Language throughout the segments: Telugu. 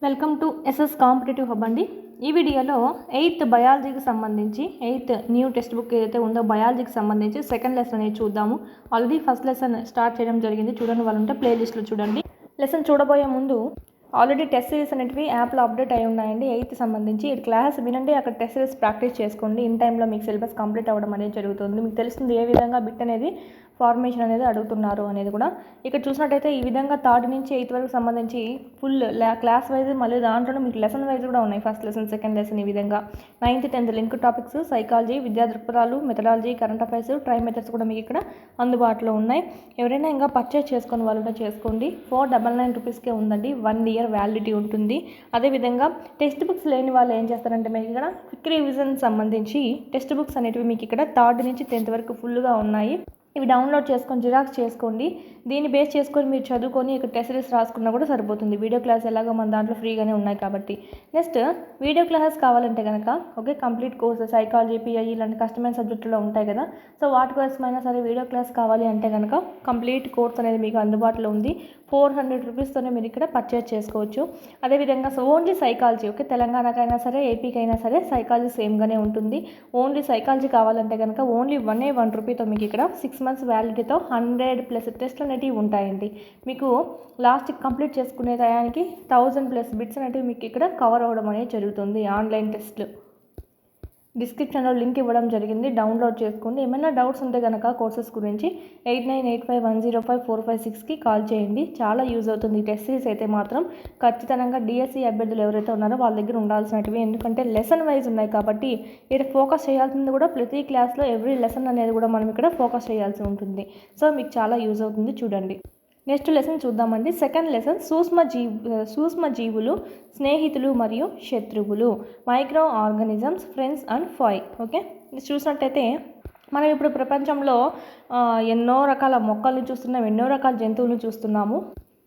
Welcome to SS competitive hub అండి. ఈ వీడియోలో 8th బయాలజీకి సంబంధించి 8th న్యూ టెక్స్ట్ బుక్ ఏదైతే ఉందో బయాలజీకి సంబంధించి సెకండ్ లెసన్ అనేది చూద్దాము. ఆల్రెడీ ఫస్ట్ లెసన్ స్టార్ట్ చేయడం జరిగింది, చూడండి వాళ్ళు ఉంటే ప్లేలిస్ట్లో చూడండి. లెసన్ చూడబోయే ముందు ఆల్రెడీ టెస్ట్ సిరీస్ అనేటివి యాప్లో అప్డేట్ అయి ఉన్నాయండి. 8th సంబంధించి క్లాస్ వినండి, అక్కడ టెస్ట్ సిరీస్ ప్రాక్టీస్ చేసుకోండి. ఇన్ టైంలో మీకు సిలబస్ కంప్లీట్ అవ్వడం అనేది జరుగుతుంది. మీకు తెలుస్తుంది ఏ విధంగా బిట్ అనేది ఫార్మేషన్ అనేది అడుగుతున్నారు అనేది కూడా. ఇక్కడ చూసినట్టయితే ఈ విధంగా 3rd నుంచి 8th వరకు సంబంధించి ఫుల్ క్లాస్ వైజ్, మళ్ళీ దాంట్లో మీకు లెసన్ వైజ్ కూడా ఉన్నాయి. ఫస్ట్ లెసన్, సెకండ్ లెసన్, ఈ విధంగా 9th 10th link topics, psychology, విద్యా దృక్పథాలు, methodology, current affairs, try methods కూడా మీకు ఇక్కడ అందుబాటులో ఉన్నాయి. ఎవరైనా ఇంకా పర్చేస్ చేసుకుని వాళ్ళు కూడా చేసుకోండి. 499 రూపీస్కే ఉందండి. 1 year వ్యాలిడిటీ ఉంటుంది. అదేవిధంగా టెక్స్ట్ బుక్స్ లేని వాళ్ళు ఏం చేస్తారంటే మీకు ఇక్కడ క్విక్ రివిజన్ సంబంధించి టెక్స్ట్ బుక్స్ అనేటివి మీకు ఇక్కడ 3rd నుంచి 10th వరకు ఫుల్గా ఉన్నాయి. ఇవి డౌన్లోడ్ చేసుకొని జిరాక్స్ చేసుకోండి. దీన్ని బేస్ చేసుకొని మీరు చదువుకొని ఇక్కడ టెస్ట్ సిరీస్ రాసుకున్నా కూడా సరిపోతుంది. వీడియో క్లాస్ ఎలాగో మన దాంట్లో ఫ్రీగానే ఉన్నాయి కాబట్టి. నెక్స్ట్ వీడియో క్లాసెస్ కావాలంటే కనుక okay, complete course psychology, pi ఇలాంటి కష్టమైన సబ్జెక్టులో ఉంటాయి కదా. సో వాటి కోసమైనా సరే వీడియో క్లాస్ కావాలి అంటే కనుక కంప్లీట్ కోర్స్ అనేది మీకు అందుబాటులో ఉంది. 400 రూపీస్తోనే మీరు ఇక్కడ పర్చేజ్ చేసుకోవచ్చు. అదేవిధంగా ఓన్లీ సైకాలజీ, ఓకే, తెలంగాణకైనా సరే ఏపీకైనా సరే సైకాలజీ సేమ్గానే ఉంటుంది. ఓన్లీ సైకాలజీ కావాలంటే కనుక ఓన్లీ 1 రూపీతో మీకు ఇక్కడ 6 months వ్యాలిడిటీతో 100+ టెస్ట్లు అనేటివి ఉంటాయండి. మీకు లాస్ట్ కంప్లీట్ చేసుకునే టయానికి 1000+ బిట్స్ అనేటివి మీకు ఇక్కడ కవర్ అవ్వడం అనేది జరుగుతుంది. ఆన్లైన్ టెస్ట్లు డిస్క్రిప్షన్లో లింక్ ఇవ్వడం జరిగింది, డౌన్లోడ్ చేసుకోండి. ఏమైనా డౌట్స్ ఉంటే కనుక కోర్సెస్ గురించి 8985105456కి కాల్ చేయండి. చాలా యూజ్ అవుతుంది. టెస్ట్ సిరీస్ అయితే మాత్రం ఖచ్చితంగా డిఎస్సి అభ్యర్థులు ఎవరైతే ఉన్నారో వాళ్ళ దగ్గర ఉండాల్సినవి, ఎందుకంటే లెసన్ వైజ్ ఉన్నాయి కాబట్టి ఇక్కడ ఫోకస్ చేయాల్సింది కూడా ప్రతి క్లాస్లో ఎవ్రీ లెసన్ అనేది కూడా మనం ఇక్కడ ఫోకస్ చేయాల్సి ఉంటుంది. సో మీకు చాలా యూజ్ అవుతుంది, చూడండి. నెక్స్ట్ లెసన్ చూద్దామండి. సెకండ్ లెసన్ సూక్ష్మజీవులు, స్నేహితులు మరియు శత్రువులు, microorganisms, friends and foe. Okay, చూసినట్టయితే మనం ఇప్పుడు ప్రపంచంలో ఎన్నో రకాల మొక్కల్ని చూస్తున్నాం, ఎన్నో రకాల జంతువులను చూస్తున్నాము.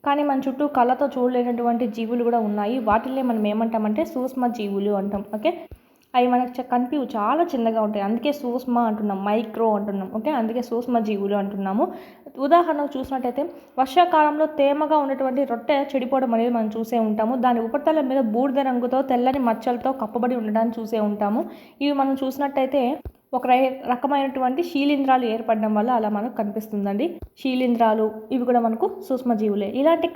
కానీ మన చుట్టూ కళ్ళతో చూడలేనటువంటి జీవులు కూడా ఉన్నాయి. వాటిల్లో మనం ఏమంటామంటే సూక్ష్మజీవులు అంటాం. ఓకే, అవి మనకు కనిపివి, చాలా చిన్నగా ఉంటాయి, అందుకే సూక్ష్మ అంటున్నాం, మైక్రో అంటున్నాం. ఓకే, అందుకే సూక్ష్మజీవులు అంటున్నాము. ఉదాహరణకు చూసినట్టయితే వర్షాకాలంలో తేమగా ఉన్నటువంటి రొట్టె చెడిపోవడం అనేది మనం చూసే ఉంటాము. దాని ఉపరితలం మీద బూడిద రంగుతో తెల్లని మచ్చలతో కప్పబడి ఉండడాన్ని చూసే ఉంటాము. ఇవి మనం చూసినట్టయితే ఒక రకమైనటువంటి శీలింధ్రాలు ఏర్పడడం వల్ల అలా మనకు కనిపిస్తుందండి. శీలింధ్రాలు ఇవి కూడా మనకు సూక్ష్మజీవులే. ఇలాంటి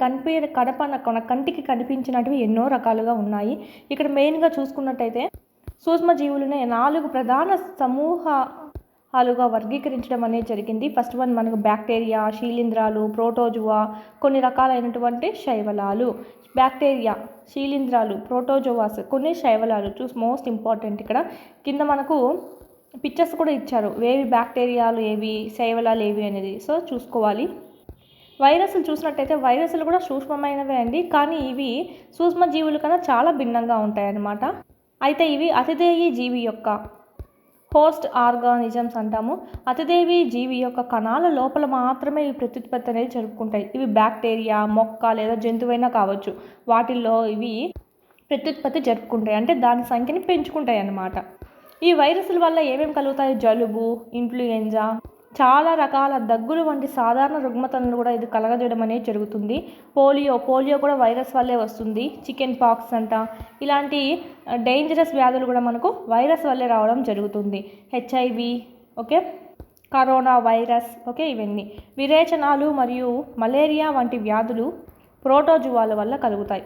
కంటికి కనిపించినటివి ఎన్నో రకాలుగా ఉన్నాయి. ఇక్కడ మెయిన్గా చూసుకున్నట్టయితే సూక్ష్మజీవులనే 4 ప్రధాన సమూహాలుగా వర్గీకరించడం అనేది జరిగింది. ఫస్ట్ వన్ మనకు బ్యాక్టీరియా, శీలింధ్రాలు, ప్రోటోజువా, కొన్ని రకాలైనటువంటి శైవలాలు. బ్యాక్టీరియా, శీలింధ్రాలు, ప్రోటోజోవాస్, కొన్ని శైవలాలు. మోస్ట్ ఇంపార్టెంట్ ఇక్కడ కింద మనకు పిక్చర్స్ కూడా ఇచ్చారు, ఏవి బ్యాక్టీరియాలు ఏవి, శైవలాలు ఏవి అనేది. సో చూసుకోవాలి. వైరస్లు చూసినట్టయితే వైరస్లు కూడా సూక్ష్మమైనవే అండి, కానీ ఇవి సూక్ష్మజీవుల కన్నా చాలా భిన్నంగా ఉంటాయన్నమాట. అయితే ఇవి అతిదేయి జీవి యొక్క హోస్ట్ ఆర్గానిజమ్స్ అంటాము. అతిదేవి జీవి యొక్క కణాల లోపల మాత్రమే ఈ ప్రత్యుత్పత్తి అనేది జరుపుకుంటాయి. ఇవి బ్యాక్టీరియా, మొక్క లేదా జంతువైనా కావచ్చు, వాటిల్లో ఇవి ప్రత్యుత్పత్తి జరుపుకుంటాయి, అంటే దాని సంఖ్యని పెంచుకుంటాయి అన్నమాట. ఈ వైరస్ల వల్ల ఏమేమి కలుగుతాయి? జలుబు, ఇన్ఫ్లుయెంజా, చాలా రకాల దగ్గులు వంటి సాధారణ రుగ్మతలను కూడా ఇది కలగజేయడం అనేది జరుగుతుంది. పోలియో కూడా వైరస్ వల్లే వస్తుంది. చికెన్ పాక్స్ అంట, ఇలాంటి డేంజరస్ వ్యాధులు కూడా మనకు వైరస్ వల్లే రావడం జరుగుతుంది. HIV, okay, corona virus, okay, ఇవన్నీ. విరేచనాలు మరియు మలేరియా వంటి వ్యాధులు ప్రోటోజువాల వల్ల కలుగుతాయి.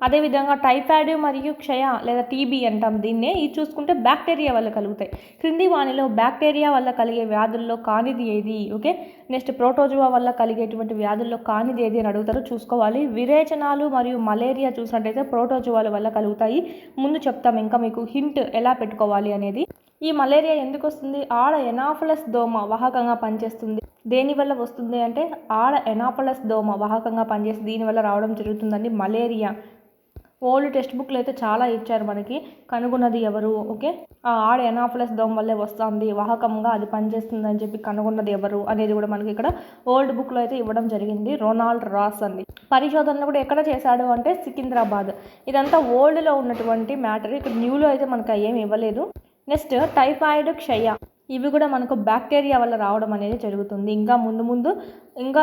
అదేవిధంగా టైఫాయిడ్ మరియు క్షయ లేదా టీబీ అంటాం దీన్నే. ఇది చూసుకుంటే బ్యాక్టీరియా వల్ల కలుగుతాయి. క్రింది వానిలో బ్యాక్టీరియా వల్ల కలిగే వ్యాధుల్లో కానిది ఏది? ఓకే, నెక్స్ట్ ప్రోటోజువా వల్ల కలిగేటువంటి వ్యాధుల్లో కానిది ఏది అని అడుగుతారు, చూసుకోవాలి. విరేచనాలు మరియు మలేరియా చూసినట్టయితే ప్రోటోజువాల వల్ల కలుగుతాయి. ముందు చెప్తాం ఇంకా మీకు హింట్ ఎలా పెట్టుకోవాలి అనేది. ఈ మలేరియా ఎందుకు వస్తుంది? ఆడ ఎనాఫిలస్ దోమ వాహకంగా పనిచేస్తుంది. దేనివల్ల వస్తుంది అంటే ఆడ ఎనాఫిలస్ దోమ వాహకంగా పనిచేసి దీనివల్ల రావడం జరుగుతుందండి మలేరియా. ఓల్డ్ టెక్స్ట్ బుక్లో అయితే చాలా ఇచ్చారు మనకి, కనుగొన్నది ఎవరు, ఓకే, ఆడ ఎనాఫిలస్ దోమ వల్లే వస్తుంది, వాహకంగా అది పనిచేస్తుంది అని చెప్పి కనుగొన్నది ఎవరు అనేది కూడా మనకి ఇక్కడ ఓల్డ్ బుక్లో అయితే ఇవ్వడం జరిగింది. రొనాల్డ్ రాస్ అండి. పరిశోధనలు కూడా ఎక్కడ చేశాడు అంటే సికింద్రాబాద్. ఇదంతా ఓల్డ్లో ఉన్నటువంటి మ్యాటర్, ఇక్కడ న్యూలో అయితే మనకు ఏమి ఇవ్వలేదు. నెక్స్ట్ టైఫాయిడ్, క్షయ, ఇవి కూడా మనకు బ్యాక్టీరియా వల్ల రావడం అనేది జరుగుతుంది. ఇంకా ముందు ఇంకా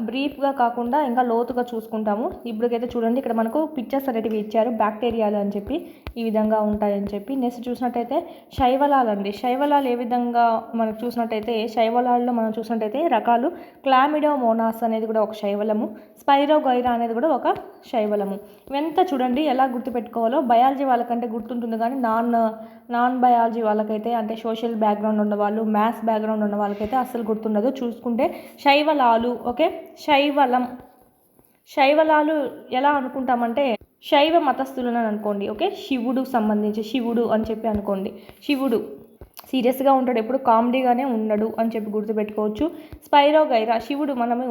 బ్రీఫ్గా కాకుండా ఇంకా లోతుగా చూసుకుంటాము. ఇప్పటికైతే చూడండి, ఇక్కడ మనకు పిక్చర్స్ అనేటివి ఇచ్చారు బ్యాక్టీరియాలు అని చెప్పి, ఈ విధంగా ఉంటాయని చెప్పి. నెక్స్ట్ చూసినట్టయితే శైవలాలు అండి. శైవలాలు ఏ విధంగా మనకు చూసినట్టయితే, శైవలాల్లో మనం చూసినట్టయితే రకాలు క్లామిడోమోనాస్ అనేది కూడా ఒక శైవలము, స్పైరోగైరా అనేది కూడా ఒక శైవలము. ఇవంతా చూడండి ఎలా గుర్తుపెట్టుకోవాలో. బయాలజీ వాళ్ళకంటే గుర్తుంటుంది, కానీ నాన్ బయాలజీ వాళ్ళకైతే, అంటే సోషల్ బ్యాక్గ్రౌండ్ ఉన్న వాళ్ళు, మ్యాథ్స్ బ్యాక్గ్రౌండ్ ఉన్న వాళ్ళకైతే అస్సలు గుర్తుండదు. చూసుకుంటే శైవలాలు, ఓకే, శైవలాలు ఎలా అనుకుంటామంటే శైవ మతస్థులను అనుకోండి, ఓకే, శివుడు సంబంధించి, శివుడు అని చెప్పి అనుకోండి. శివుడు సీరియస్గా ఉంటాడు, ఎప్పుడు కామెడీగానే ఉండడు అని చెప్పి గుర్తుపెట్టుకోవచ్చు. స్పైరోగైరా, శివుడు మనము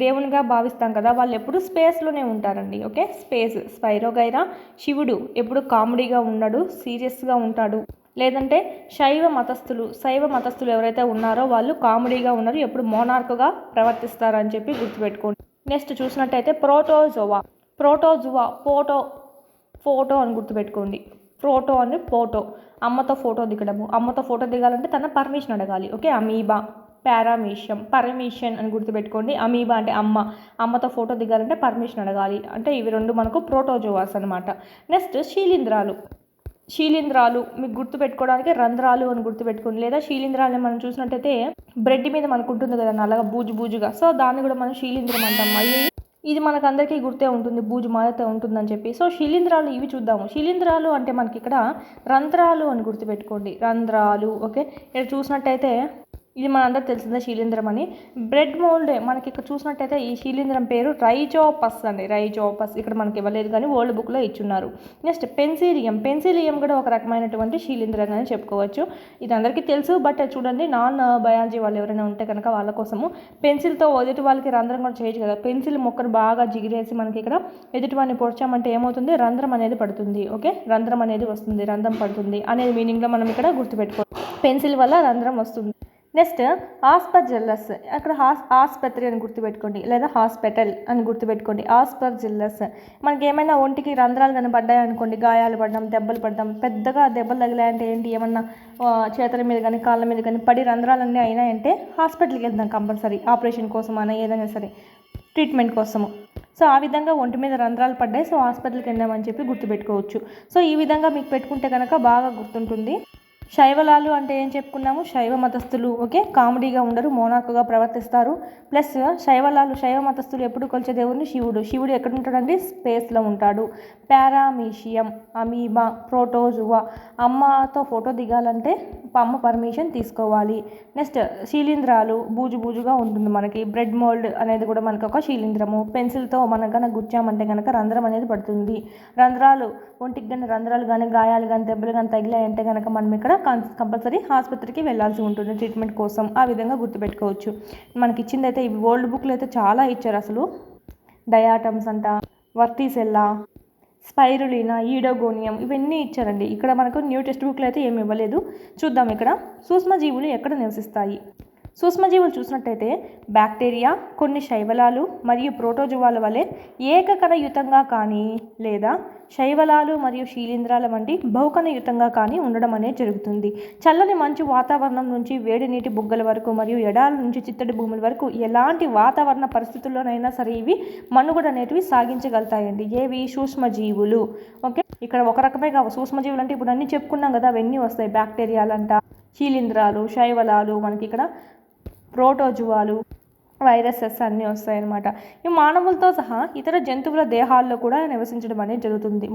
దేవునిగా భావిస్తాం కదా, వాళ్ళు ఎప్పుడు స్పేస్లోనే ఉంటారండి, ఓకే, స్పేస్. స్పైరోగైరా, శివుడు ఎప్పుడు కామెడీగా ఉండడు, సీరియస్గా ఉంటాడు. లేదంటే శైవ మతస్థులు ఎవరైతే ఉన్నారో వాళ్ళు కామెడీగా ఉన్నారు, ఎప్పుడు మోనార్క్గా ప్రవర్తిస్తారు అని చెప్పి గుర్తుపెట్టుకోండి. నెక్స్ట్ చూసినట్టయితే ప్రోటోజోవా, ఫోటో అని గుర్తుపెట్టుకోండి. ప్రోటో అని ఫోటో, అమ్మతో ఫోటో దిగడము. అమ్మతో ఫోటో దిగాలంటే తన పర్మిషన్ అడగాలి, ఓకే. అమీబా, పారామీషియం, పర్మిషన్ అని గుర్తుపెట్టుకోండి. అమీబా అంటే అమ్మతో ఫోటో దిగాలంటే పర్మిషన్ అడగాలి. అంటే ఇవి రెండు మనకు ప్రోటోజోవాస్ అనమాట. నెక్స్ట్ శీలింధ్రాలు మీకు గుర్తుపెట్టుకోవడానికి రంధ్రాలు అని గుర్తుపెట్టుకోండి. లేదా శీలింధ్రాలని మనం చూసినట్టయితే బ్రెడ్ మీద మనకు ఉంటుంది కదా నల్లగా బూజుగా, సో దాన్ని కూడా మనం శీలింధ్రం అంటాం. మళ్ళీ ఇది మనకు అందరికీ గుర్తే ఉంటుంది, బూజు మారితే ఉంటుందని చెప్పి. సో శిలీంధ్రాలు ఇవి చూద్దాము. శిలీంధ్రాలు అంటే మనకి ఇక్కడ రంధ్రాలు అని గుర్తుపెట్టుకోండి, రంధ్రాలు, ఓకే. ఇక్కడ చూసినట్టయితే ఇది మనందరూ తెలిసిందే శిలీంధ్రం అని. బ్రెడ్ మోల్డ్ మనకి ఇక్కడ చూసినట్టయితే ఈ శిలీంధ్రం పేరు రైజోపస్ అండి, రైజోపస్. ఇక్కడ మనకి ఇవ్వలేదు కానీ ఓల్డ్ బుక్లో ఇచ్చున్నారు. నెక్స్ట్ పెన్సిలియం కూడా ఒక రకమైనటువంటి శిలీంధ్రం అని చెప్పుకోవచ్చు. ఇది అందరికీ తెలుసు, బట్ చూడండి నాన్ బయాలజీ వాళ్ళు ఎవరైనా ఉంటే కనుక వాళ్ళ కోసము, పెన్సిల్తో ఎదుటి వాళ్ళకి రంధ్రం కూడా చేయొచ్చు కదా. పెన్సిల్ మొక్కను బాగా జిగిరేసి మనకి ఇక్కడ ఎదుటి వాడిని పొడిచామంటే ఏమవుతుంది, రంధ్రం అనేది పడుతుంది, ఓకే. రంధ్రం అనేది వస్తుంది, రంధ్రం పడుతుంది అనేది మీనింగ్లో మనం ఇక్కడ గుర్తుపెట్టుకోవాలి. పెన్సిల్ వల్ల రంధ్రం వస్తుంది. నెక్స్ట్ ఆస్పర్జిల్లస్, అక్కడ ఆస్పత్రి అని గుర్తుపెట్టుకోండి, లేదా హాస్పిటల్ అని గుర్తుపెట్టుకోండి. ఆస్పర్జిల్లస్ మనకి ఏమైనా ఒంటికి రంధ్రాలు కనబడ్డాయి అనుకోండి, గాయాలు పడ్డం, దెబ్బలు పడ్డం, పెద్దగా దెబ్బలు తగిలాయంటే ఏంటి, ఏమన్నా చేతుల మీద కానీ కాళ్ళ మీద కానీ పడి రంధ్రాలన్నీ అయినాయంటే హాస్పిటల్కి వెళ్తాం కంపల్సరీ, ఆపరేషన్ కోసం అయినా ఏదైనా సరే ట్రీట్మెంట్ కోసము. సో ఆ విధంగా ఒంటి మీద రంధ్రాలు పడ్డాయి, సో హాస్పిటల్కి వెళ్ళామని చెప్పి గుర్తుపెట్టుకోవచ్చు. సో ఈ విధంగా మీకు పెట్టుకుంటే కనుక బాగా గుర్తుంటుంది. శైవలాలు అంటే ఏం చెప్పుకున్నాము, శైవ మతస్థులు, ఓకే, కామెడీగా ఉండరు, మోనార్క్గా ప్రవర్తిస్తారు. ప్లస్ శైవ మతస్థులు ఎప్పుడు కొలిచే దేవుడిని శివుడు ఎక్కడ ఉంటాడండి, స్పేస్లో ఉంటాడు. పారామీషియం, అమీబా, ప్రోటోజువా, అమ్మతో ఫోటో దిగాలంటే అమ్మ పర్మిషన్ తీసుకోవాలి. నెక్స్ట్ శిలీంధ్రాలు, బూజుగా ఉంటుంది మనకి. బ్రెడ్ మోల్డ్ అనేది కూడా మనకు ఒక శిలీంధ్రము. పెన్సిల్తో మనం కనుక గుచ్చామంటే కనుక రంధ్రం అనేది పడుతుంది. రంధ్రాలు ఒంటికి కానీ రంధ్రాలు కానీ గాయాలు కానీ దెబ్బలు కానీ తగిలాయంటే కనుక మనం ఇక్కడ కంపల్సరీ ఆసుపత్రికి వెళ్ళాల్సి ఉంటుంది ట్రీట్మెంట్ కోసం. ఆ విధంగా గుర్తుపెట్టుకోవచ్చు. మనకి ఇచ్చిందైతే ఇవి ఓల్డ్ బుక్లు అయితే చాలా ఇచ్చారు అసలు. డయాటమ్స్ అంట, వర్టీసెల్లా, స్పైరులీనా, ఈడోగోనియం ఇవన్నీ ఇచ్చారండి. ఇక్కడ మనకు న్యూ టెక్స్ట్ బుక్లో అయితే ఏమి ఇవ్వలేదు. చూద్దాం ఇక్కడ సూక్ష్మజీవులు ఎక్కడ నివసిస్తాయి. సూక్ష్మజీవులు చూసినట్టయితే బ్యాక్టీరియా, కొన్ని శైవలాలు మరియు ప్రోటోజువాల వలె ఏకకణయుతంగా కానీ లేదా శైవలాలు మరియు శీలింధ్రాల వంటి బహుకణయుతంగా కానీ ఉండడం అనేది జరుగుతుంది. చల్లని మంచు వాతావరణం నుంచి వేడి నీటి బుగ్గల వరకు మరియు ఎడాల నుంచి చిత్తడి భూముల వరకు ఎలాంటి వాతావరణ పరిస్థితుల్లోనైనా సరే ఇవి మనుగడ అనేటివి సాగించగలుగుతాయండి. ఏవి, సూక్ష్మజీవులు, ఓకే. ఇక్కడ ఒక రకమే కావు సూక్ష్మజీవులు అంటే ఇప్పుడు అన్నీ చెప్పుకున్నాం కదా, అవన్నీ వస్తాయి. బ్యాక్టీరియాలంట, శీలింధ్రాలు, శైవలాలు, మనకి ఇక్కడ ప్రోటోజువాలు, వైరసెస్ అన్నీ వస్తాయన్నమాట. ఈ మానవులతో సహా ఇతర జంతువుల దేహాల్లో కూడా నివసించడం అనేది జరుగుతుంది.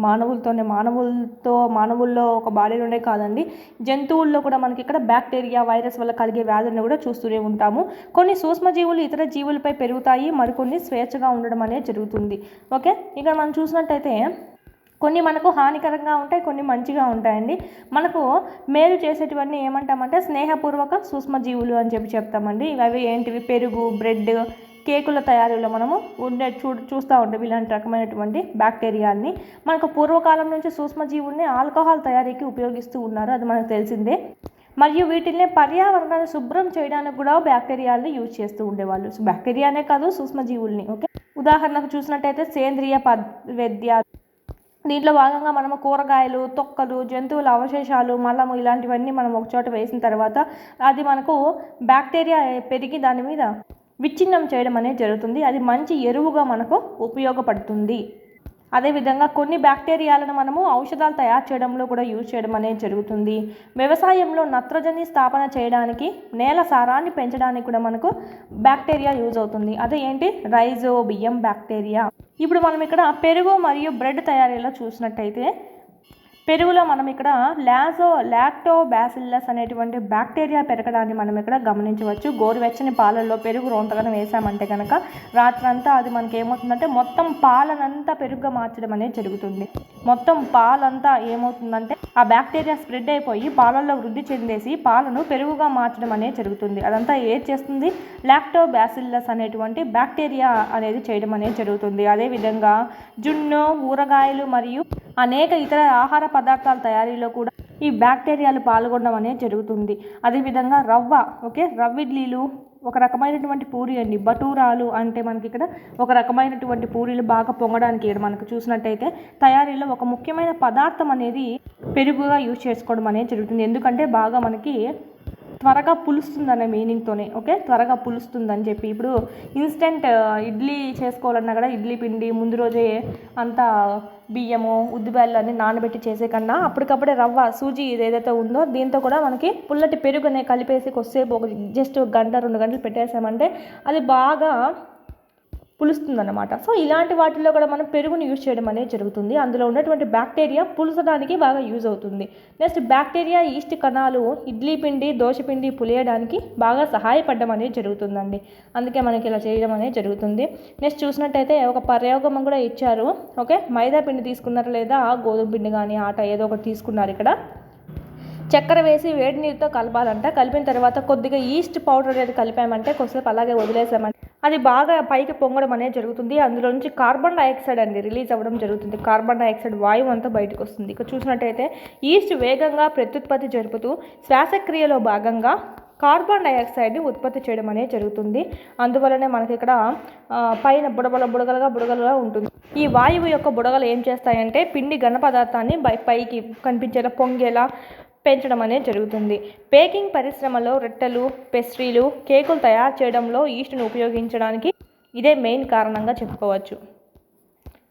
మానవుల్లో ఒక బాడీలోనే కాదండి, జంతువుల్లో కూడా మనకి ఇక్కడ బ్యాక్టీరియా, వైరస్ వల్ల కలిగే వ్యాధులను కూడా చూస్తూనే ఉంటాము. కొన్ని సూక్ష్మజీవులు ఇతర జీవులపై పెరుగుతాయి, మరికొన్ని స్వేచ్ఛగా ఉండడం అనేది జరుగుతుంది, ఓకే. ఇక్కడ మనం చూసినట్టయితే కొన్ని మనకు హానికరంగా ఉంటాయి, కొన్ని మంచిగా ఉంటాయండి. మనకు మేలు చేసేటివన్నీ ఏమంటామంటే స్నేహపూర్వక సూక్ష్మజీవులు అని చెప్తామండి. అవి ఏంటివి, పెరుగు, బ్రెడ్, కేకుల తయారీలో మనము చూస్తూ ఉంటాం ఇలాంటి రకమైనటువంటి బ్యాక్టీరియాల్ని. మనకు పూర్వకాలం నుంచి సూక్ష్మజీవుల్ని ఆల్కహాల్ తయారీకి ఉపయోగిస్తూ ఉన్నారు, అది మనకు తెలిసిందే. మరియు వీటిని పర్యావరణాన్ని శుభ్రం చేయడానికి కూడా బ్యాక్టీరియాల్ని యూజ్ చేస్తూ ఉండేవాళ్ళు. బ్యాక్టీరియానే కాదు, సూక్ష్మజీవుల్ని, ఓకే. ఉదాహరణకు చూసినట్టయితే సేంద్రియ వైద్య, దీంట్లో భాగంగా మనము కూరగాయలు, తొక్కలు, జంతువుల అవశేషాలు, మలము ఇలాంటివన్నీ మనం ఒకచోట వేసిన తర్వాత అది మనకు బ్యాక్టీరియా పెరిగి దాని మీద విచ్ఛిన్నం చేయడం అనేది జరుగుతుంది. అది మంచి ఎరువుగా మనకు ఉపయోగపడుతుంది. అదేవిధంగా కొన్ని బ్యాక్టీరియాలను మనము ఔషధాలు తయారు చేయడంలో కూడా యూజ్ చేయడం అనేది జరుగుతుంది. వ్యవసాయంలో నత్రజని స్థాపన చేయడానికి, నేల సారాన్ని పెంచడానికి కూడా మనకు బ్యాక్టీరియా యూజ్ అవుతుంది. అదే ఏంటి? Rhizobium bacteria. ఇప్పుడు మనం ఇక్కడ పెరుగు మరియు బ్రెడ్ తయారీలో చూసినట్టయితే పెరుగులో మనం ఇక్కడ లాక్టోబాసిల్లస్ అనేటువంటి బ్యాక్టీరియా పెరగడాన్ని మనం ఇక్కడ గమనించవచ్చు. గోరువెచ్చని పాలల్లో పెరుగు రొంతగా వేసామంటే కనుక రాత్రంతా అది మనకి ఏమవుతుందంటే మొత్తం పాలనంతా పెరుగుగా మార్చడం అనేది జరుగుతుంది. మొత్తం పాలంతా ఏమవుతుందంటే ఆ బ్యాక్టీరియా స్ప్రెడ్ అయిపోయి పాలల్లో వృద్ధి చెందేసి పాలను పెరుగుగా మార్చడం అనేది జరుగుతుంది. అదంతా ఏది చేస్తుంది? లాక్టోబాసిల్లస్ అనేటువంటి బ్యాక్టీరియా అనేది చేయడం అనేది జరుగుతుంది. అదేవిధంగా జున్ను, ఊరగాయలు మరియు అనేక ఇతర ఆహార పదార్థాల తయారీలో కూడా ఈ బ్యాక్టీరియాలు పాల్గొనడం అనేది జరుగుతుంది. అదేవిధంగా రవ్వ, రవ్వ ఇడ్లీలు ఒక రకమైనటువంటి పూరి అండి. బటూరాలు అంటే మనకి ఇక్కడ ఒక రకమైనటువంటి పూరీలు బాగా పొంగడానికి ఇక్కడ మనకు చూసినట్టయితే తయారీలో ఒక ముఖ్యమైన పదార్థం అనేది పెరుగుగా యూజ్ చేసుకోవడం అనేది జరుగుతుంది. ఎందుకంటే బాగా మనకి త్వరగా పులుస్తుందనే మీనింగ్తోనే త్వరగా పులుస్తుందని చెప్పి. ఇప్పుడు ఇన్స్టెంట్ ఇడ్లీ చేసుకోవాలన్నా కూడా ఇడ్లీ పిండి ముందు రోజే అంతా బియ్యము, ఉద్దిబేళ్ళు అన్ని నానబెట్టి చేసే కన్నా అప్పటికప్పుడే రవ్వ, సూజీ ఏదైతే ఉందో దీంతో కూడా మనకి పుల్లటి పెరుగునే కలిపేసి కొద్దిసేపు జస్ట్ 1 గంట 2 గంటలు పెట్టేసామంటే అది బాగా పులుస్తుందన్నమాట. సో ఇలాంటి వాటిల్లో కూడా మనం పెరుగుని యూజ్ చేయడం అనేది జరుగుతుంది. అందులో ఉన్నటువంటి బ్యాక్టీరియా పులుసడానికి బాగా యూజ్ అవుతుంది. నెక్స్ట్ బ్యాక్టీరియా ఈస్ట్ కణాలు ఇడ్లీ పిండి, దోశ పిండి పులియడానికి బాగా సహాయపడడం అనేది జరుగుతుందండి. అందుకే మనకి ఇలా చేయడం అనేది జరుగుతుంది. నెక్స్ట్ చూసినట్టయితే ఒక ప్రయోగం కూడా ఇచ్చారు. మైదా పిండి తీసుకున్నారు లేదా గోధుమ పిండి కానీ ఆట ఏదో ఒకటి తీసుకున్నారు. ఇక్కడ చక్కెర వేసి వేడి నీరుతో కలపాలంట. కలిపిన తర్వాత కొద్దిగా ఈస్ట్ పౌడర్ అనేది కలిపామంటే కొద్దిసేపు అలాగే వదిలేసామంటే అది బాగా పైకి పొంగడం అనేది జరుగుతుంది. అందులో నుంచి కార్బన్ డైఆక్సైడ్ రిలీజ్ అవ్వడం జరుగుతుంది. కార్బన్ డైఆక్సైడ్ వాయువు అంతా బయటకు వస్తుంది. ఇక్కడ చూసినట్టయితే ఈస్ట్ వేగంగా ప్రత్యుత్పత్తి జరుపుతూ శ్వాసక్రియలో భాగంగా కార్బన్ డైఆక్సైడ్ని ఉత్పత్తి చేయడం అనేది జరుగుతుంది. అందువల్లనే మనకి ఇక్కడ పైన బుడగలుగా ఉంటుంది. ఈ వాయువు యొక్క బుడగలు ఏం చేస్తాయంటే పిండి ఘన పదార్థాన్ని పైకి కనిపించేలా పొంగేలా పెంచడం అనేది జరుగుతుంది. బేకింగ్ పరిశ్రమలో రొట్టెలు, పేస్ట్రీలు, కేకులు తయారు చేయడంలో ఈస్ట్ను ఉపయోగించడానికి ఇదే మెయిన్ కారణంగా చెప్పుకోవచ్చు.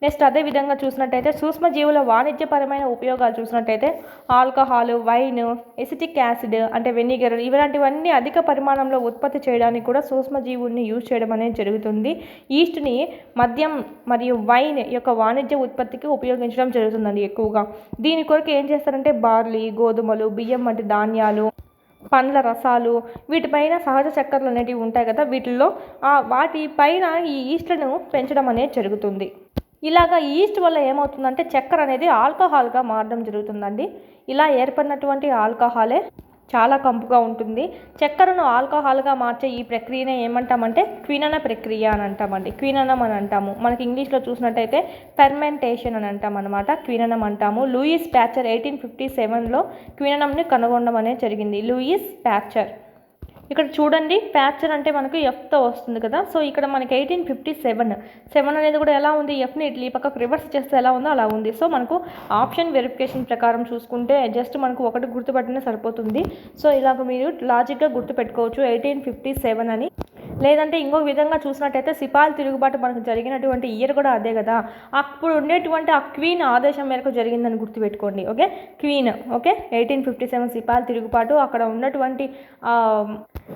నెక్స్ట్ అదేవిధంగా చూసినట్టయితే సూక్ష్మజీవుల వాణిజ్యపరమైన ఉపయోగాలు చూసినట్టయితే ఆల్కహాల్, వైన్, ఎసిటిక్ యాసిడ్ అంటే వెనిగర్ ఇలాంటివన్నీ అధిక పరిమాణంలో ఉత్పత్తి చేయడానికి కూడా సూక్ష్మజీవుల్ని యూజ్ చేయడం అనేది జరుగుతుంది. ఈస్ట్ని మద్యం మరియు వైన్ యొక్క వాణిజ్య ఉత్పత్తికి ఉపయోగించడం జరుగుతుందండి ఎక్కువగా. దీని కొరకు ఏం చేస్తారంటే బార్లీ, గోధుమలు, బియ్యం వంటి ధాన్యాలు, పండ్ల రసాలు వీటిపైన సహజ చక్కెరలు అనేటివి ఉంటాయి కదా, వీటిల్లో వాటిపైన ఈ ఈస్ట్లను పెంచడం అనేది జరుగుతుంది. ఇలాగ ఈస్ట్ వల్ల ఏమవుతుందంటే చక్కెర అనేది ఆల్కహాల్గా మారడం జరుగుతుందండి. ఇలా ఏర్పడినటువంటి ఆల్కహాలే చాలా కంపుగా ఉంటుంది. చక్కెరను ఆల్కహాల్గా మార్చే ఈ ప్రక్రియనే ఏమంటామంటే క్వినన ప్రక్రియ అని అంటామండి. క్విననం అని అంటాము. మనకి ఇంగ్లీష్లో చూసినట్టయితే ఫెర్మెంటేషన్ అని అంటాం అనమాట. క్విననం అంటాము. లూయిస్ ప్యాచర్ 1857లో క్విననంని కనుగొనడం అనేది జరిగింది. Louis Pasteur. ఇక్కడ చూడండి, ప్యాచర్ అంటే మనకు ఎఫ్తో వస్తుంది కదా. సో ఇక్కడ మనకి 1857 అనేది కూడా ఎలా ఉంది, ఎఫ్ని ఇట్లా ఈ పక్కకు రివర్స్ చేస్తే ఎలా ఉందో అలా ఉంది. సో మనకు ఆప్షన్ వెరిఫికేషన్ ప్రకారం చూసుకుంటే జస్ట్ మనకు ఒకటి గుర్తుపట్టినా సరిపోతుంది. సో ఇలాగ మీరు లాజిక్గా గుర్తుపెట్టుకోవచ్చు 1857 అని. లేదంటే ఇంకొక విధంగా చూసినట్టయితే సిపాయిల తిరుగుబాటు మనకు జరిగినటువంటి ఇయర్ కూడా అదే కదా. అప్పుడు ఉండేటువంటి ఆ క్వీన్ ఆదేశం మేరకు జరిగిందని గుర్తుపెట్టుకోండి. క్వీన్ 1857 సిపాయిల తిరుగుబాటు. అక్కడ ఉన్నటువంటి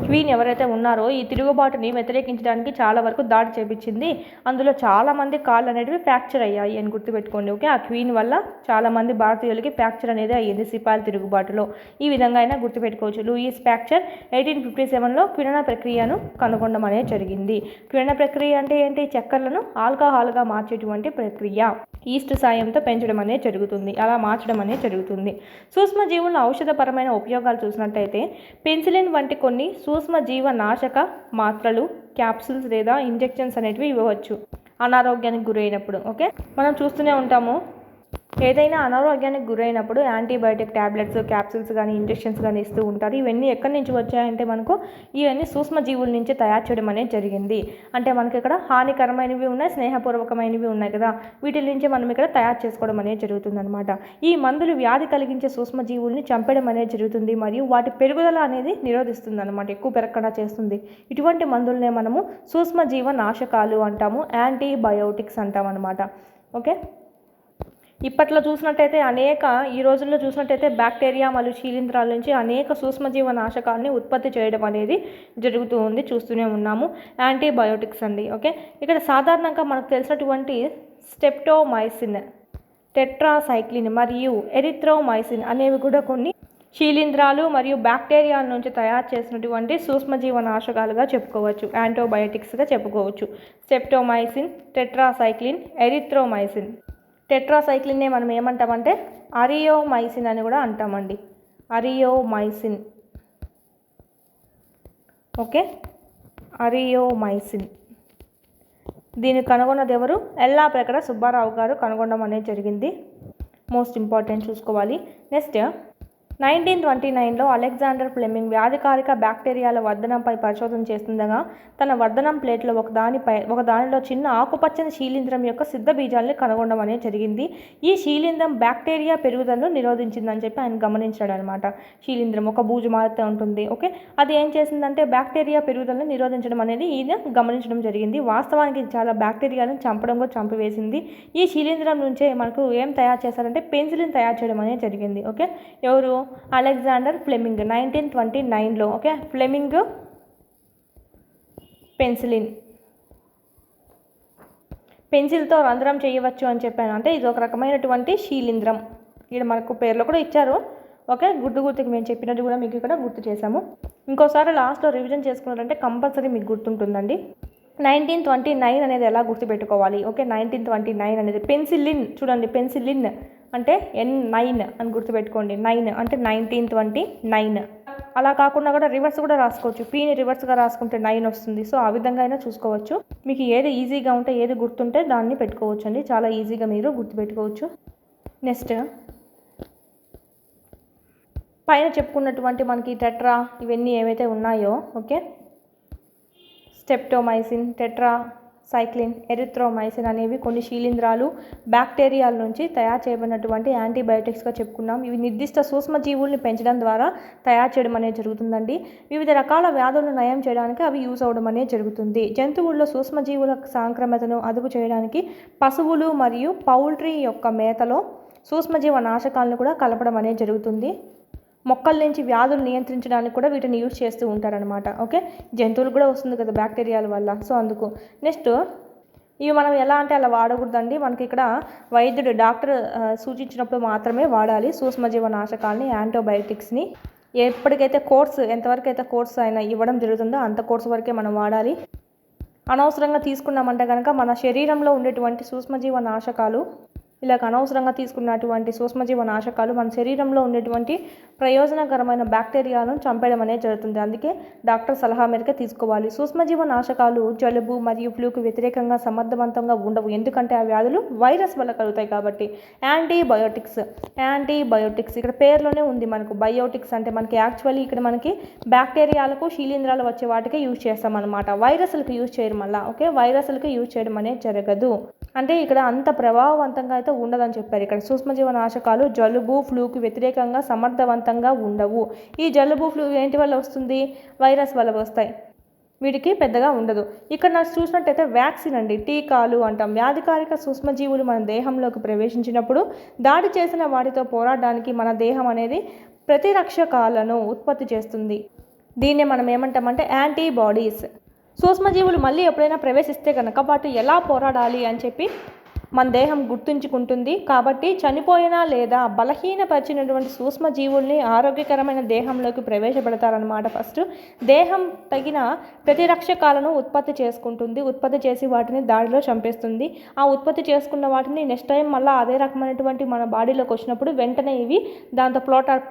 క్వీన్ ఎవరైతే ఉన్నారో ఈ తిరుగుబాటుని వ్యతిరేకించడానికి చాలా వరకు దాడి చేపించింది. అందులో చాలామంది కాళ్ళు అనేటివి ఫ్రాక్చర్ అయ్యాయి అని గుర్తుపెట్టుకోండి. ఆ క్వీన్ వల్ల చాలామంది భారతీయులకి ఫ్రాక్చర్ అనేది అయ్యింది సిపాయిల తిరుగుబాటులో. ఈ విధంగా అయినా గుర్తుపెట్టుకోవచ్చు. లూయిస్ ప్యాక్చర్ 1857లో క్వినన ప్రక్రియను కనుగొనడం అనేది జరిగింది. క్వినన ప్రక్రియ అంటే ఏంటి? చక్కెరలను ఆల్కహాల్గా మార్చేటువంటి ప్రక్రియ. ఈస్ట్ సాయంతో పెంచడం అనేది జరుగుతుంది, అలా మార్చడం అనేది జరుగుతుంది. సూక్ష్మజీవుల ఔషధపరమైన ఉపయోగాలు చూసినట్టయితే పెన్సిలిన్ వంటి కొన్ని సూక్ష్మజీవ నాశక మాత్రలు, క్యాప్సూల్స్ లేదా ఇంజెక్షన్స్ అనేటివి ఇవ్వవచ్చు అనారోగ్యానికి గురైనప్పుడు. మనం చూస్తూనే ఉంటాము ఏదైనా అనారోగ్యానికి గురైనప్పుడు యాంటీబయాటిక్ ట్యాబ్లెట్స్, క్యాప్సూల్స్ కానీ, ఇంజెక్షన్స్ కానీ ఇస్తూ ఉంటారు. ఇవన్నీ ఎక్కడి నుంచి వచ్చాయంటే మనకు ఇవన్నీ సూక్ష్మజీవుల నుంచి తయారు చేయడం అనేది జరిగింది. అంటే మనకి ఇక్కడ హానికరమైనవి ఉన్నాయి, స్నేహపూర్వకమైనవి ఉన్నాయి కదా, వీటి నుంచి మనం ఇక్కడ తయారు చేసుకోవడం అనేది జరుగుతుందన్నమాట. ఈ మందులు వ్యాధి కలిగించే సూక్ష్మజీవుల్ని చంపడం అనేది జరుగుతుంది మరియు వాటి పెరుగుదల అనేది నిరోధిస్తుంది అనమాట, ఎక్కువ పెరగకుండా చేస్తుంది. ఇటువంటి మందులనే మనము సూక్ష్మజీవ నాశకాలు అంటాము, యాంటీబయోటిక్స్ అంటాం అనమాట. ఓకే, ఇప్పట్లో చూసినట్టయితే ఈ రోజుల్లో చూసినట్టయితే బ్యాక్టీరియా మరియు శీలింధ్రాల నుంచి అనేక సూక్ష్మజీవ నాశకాలని ఉత్పత్తి చేయడం అనేది జరుగుతూ ఉంది, చూస్తూనే ఉన్నాము. యాంటీబయోటిక్స్ అండి. ఓకే, ఇక్కడ సాధారణంగా మనకు తెలిసినటువంటి స్టెప్టోమైసిన్, టెట్రాసైక్లిన్ మరియు ఎరిథ్రోమైసిన్ అనేవి కూడా కొన్ని శీలింధ్రాలు మరియు బ్యాక్టీరియాల నుంచి తయారు చేసినటువంటి సూక్ష్మజీవ నాశకాలుగా చెప్పుకోవచ్చు, యాంటీబయోటిక్స్గా చెప్పుకోవచ్చు. Streptomycin, tetracycline, erythromycin. టెట్రాసైక్లిన్నే మనం ఏమంటామంటే అరియోమైసిన్ అని కూడా అంటామండి, అరియోమైసిన్. Okay, Aureomycin. దీన్ని కనుగొన్నది ఎవరు? ఎల్లాప్రగడ సుబ్బారావు గారు కనుగొనడం అనేది జరిగింది. మోస్ట్ ఇంపార్టెంట్ చూసుకోవాలి. నెక్స్ట్ 1929లో అలెగ్జాండర్ ఫ్లెమింగ్ వ్యాధికారక బ్యాక్టీరియాల వర్ధనంపై పరిశోధన చేస్తుండగా తన వర్ధనం ప్లేట్లో ఒక దానిలో చిన్న ఆకుపచ్చని శీలింద్రం యొక్క సిద్ధ బీజాలని కనుగొనడం అనేది జరిగింది. ఈ శీలింద్రం బ్యాక్టీరియా పెరుగుదలను నిరోధించిందని చెప్పి ఆయన గమనించాడు అనమాట. శీలింద్రం ఒక బూజు మారితే ఉంటుంది. ఓకే, అది ఏం చేసిందంటే బ్యాక్టీరియా పెరుగుదలను నిరోధించడం అనేది ఈయన గమనించడం జరిగింది. వాస్తవానికి చాలా బ్యాక్టీరియాలను చంపివేసింది. ఈ శీలింద్రం నుంచే మనకు ఏం తయారు చేశారంటే పెన్సిలిన్ తయారు చేయడం అనేది జరిగింది. ఓకే, ఎవరు? అలెగ్జాండర్ ఫ్లెమింగ్ 1929లో. ఓకే, ఫ్లెమింగ్ పెన్సిల్తో రంధ్రం చేయవచ్చు అని చెప్పాను. అంటే ఇది ఒక రకమైనటువంటి శీలింద్రం, ఇక్కడ మనకు పేర్లో కూడా ఇచ్చారు. ఓకే, గుర్తుకు మేము చెప్పినట్టు కూడా మీకు ఇక్కడ గుర్తు చేశాము. ఇంకోసారి లాస్ట్లో రివిజన్ చేసుకున్నారంటే కంపల్సరీ మీకు గుర్తుంటుందండి. 1929 అనేది ఎలా గుర్తుపెట్టుకోవాలి? ఓకే, 1929 అనేది పెన్సిలిన్. చూడండి, పెన్సిలిన్ అంటే N9 అని గుర్తుపెట్టుకోండి. 9 అంటే 1929. అలా కాకుండా కూడా రివర్స్ కూడా రాసుకోవచ్చు. పీని రివర్స్గా రాసుకుంటే 9 వస్తుంది. సో ఆ విధంగా అయినా చూసుకోవచ్చు. మీకు ఏది ఈజీగా ఉంటే, ఏది గుర్తుంటే దాన్ని పెట్టుకోవచ్చు అండి. చాలా ఈజీగా మీరు గుర్తుపెట్టుకోవచ్చు. నెక్స్ట్ పైన చెప్పుకున్నటువంటి మనకి టెట్రా ఇవన్నీ ఏవైతే ఉన్నాయో, ఓకే, స్టెప్టోమైసిన్, టెట్రాసైక్లిన్, ఎరిథ్రోమైసిన్ అనేవి కొన్ని శీలింధ్రాలు, బ్యాక్టీరియాల నుంచి తయారు చేయబడినటువంటి యాంటీబయోటిక్స్గా చెప్పుకున్నాం. ఇవి నిర్దిష్ట సూక్ష్మజీవుల్ని పెంచడం ద్వారా తయారు చేయడం అనేది జరుగుతుందండి. వివిధ రకాల వ్యాధులను నయం చేయడానికి అవి యూజ్ అవ్వడం అనేది జరుగుతుంది. జంతువుల్లో సూక్ష్మజీవుల సాంక్రమతను అదుపు చేయడానికి పశువులు మరియు పౌల్ట్రీ యొక్క మేతలో సూక్ష్మజీవ నాశకాలను కూడా కలపడం అనేది జరుగుతుంది. మొక్కల నుంచి వ్యాధులు నియంత్రించడానికి కూడా వీటిని యూజ్ చేస్తూ ఉంటారనమాట. ఓకే, జంతువులు కూడా వస్తుంది కదా బ్యాక్టీరియాల వల్ల, సో అందుకు. నెక్స్ట్ ఇవి మనం ఎలా అంటే అలా వాడకూడదండి. మనకి ఇక్కడ వైద్యుడు డాక్టర్ సూచించినప్పుడు మాత్రమే వాడాలి సూక్ష్మజీవ నాశకాలని, యాంటీబయోటిక్స్ని. ఎప్పటికైతే ఎంతవరకు అయితే కోర్స్ అయినా ఇవ్వడం జరుగుతుందో అంత కోర్సు వరకే మనం వాడాలి. అనవసరంగా తీసుకున్నామంటే కనుక మన శరీరంలో ఉండేటువంటి సూక్ష్మజీవ నాశకాలు, ఇలా అనవసరంగా తీసుకున్నటువంటి సూక్ష్మజీవ నాశకాలు మన శరీరంలో ఉండేటువంటి ప్రయోజనకరమైన బ్యాక్టీరియాలను చంపేయడం అనేది జరుగుతుంది. అందుకే డాక్టర్ సలహా మేరకే తీసుకోవాలి. సూక్ష్మజీవ నాశకాలు జలుబు మరియు ఫ్లూకు వ్యతిరేకంగా సమర్థవంతంగా ఉండవు, ఎందుకంటే ఆ వ్యాధులు వైరస్ వల్ల కలుగుతాయి కాబట్టి. యాంటీబయోటిక్స్ ఇక్కడ పేరులోనే ఉంది మనకు. బయోటిక్స్ అంటే మనకి యాక్చువల్లీ ఇక్కడ మనకి బ్యాక్టీరియాలకు, శీలింధ్రాలు వచ్చే వాటికే యూజ్ చేస్తాం అనమాట. వైరస్లకు యూజ్ చేయడం వల్ల. ఓకే, వైరస్లకు యూజ్ చేయడం అనేది జరగదు. అంటే ఇక్కడ అంత ప్రభావవంతంగా అయితే ఉండదని చెప్పారు. ఇక్కడ సూక్ష్మజీవ నాశకాలు జలుబు, ఫ్లూకు వ్యతిరేకంగా సమర్థవంతంగా ఉండవు. ఈ జలుబు, ఫ్లూ ఏంటి వల్ల వస్తుంది? వైరస్ వల్ల వస్తాయి. వీటికి పెద్దగా ఉండదు. ఇక్కడ నాకు చూసినట్టయితే వ్యాక్సిన్ అండి, టీకాలు అంటాం. వ్యాధికారక సూక్ష్మజీవులు మన దేహంలోకి ప్రవేశించినప్పుడు దాడి చేసిన వాటితో పోరాడడానికి మన దేహం అనేది ప్రతిరక్షకాలను ఉత్పత్తి చేస్తుంది. దీన్నే మనం ఏమంటామంటే యాంటీబాడీస్. సూక్ష్మజీవులు మళ్ళీ ఎప్పుడైనా ప్రవేశిస్తే కనుక వాటి ఎలా పోరాడాలి అని చెప్పి మన దేహం గుర్తుంచుకుంటుంది. కాబట్టి చనిపోయిన లేదా బలహీనపరిచినటువంటి సూక్ష్మజీవుల్ని ఆరోగ్యకరమైన దేహంలోకి ప్రవేశపెడతారనమాట. ఫస్ట్ దేహం తగిన ప్రతిరక్షకాలను ఉత్పత్తి చేసుకుంటుంది. ఉత్పత్తి చేసి వాటిని దాడిలో చంపేస్తుంది. ఆ ఉత్పత్తి చేసుకున్న వాటిని నెక్స్ట్ టైం మళ్ళీ అదే రకమైనటువంటి మన బాడీలోకి వచ్చినప్పుడు వెంటనే ఇవి దాంతో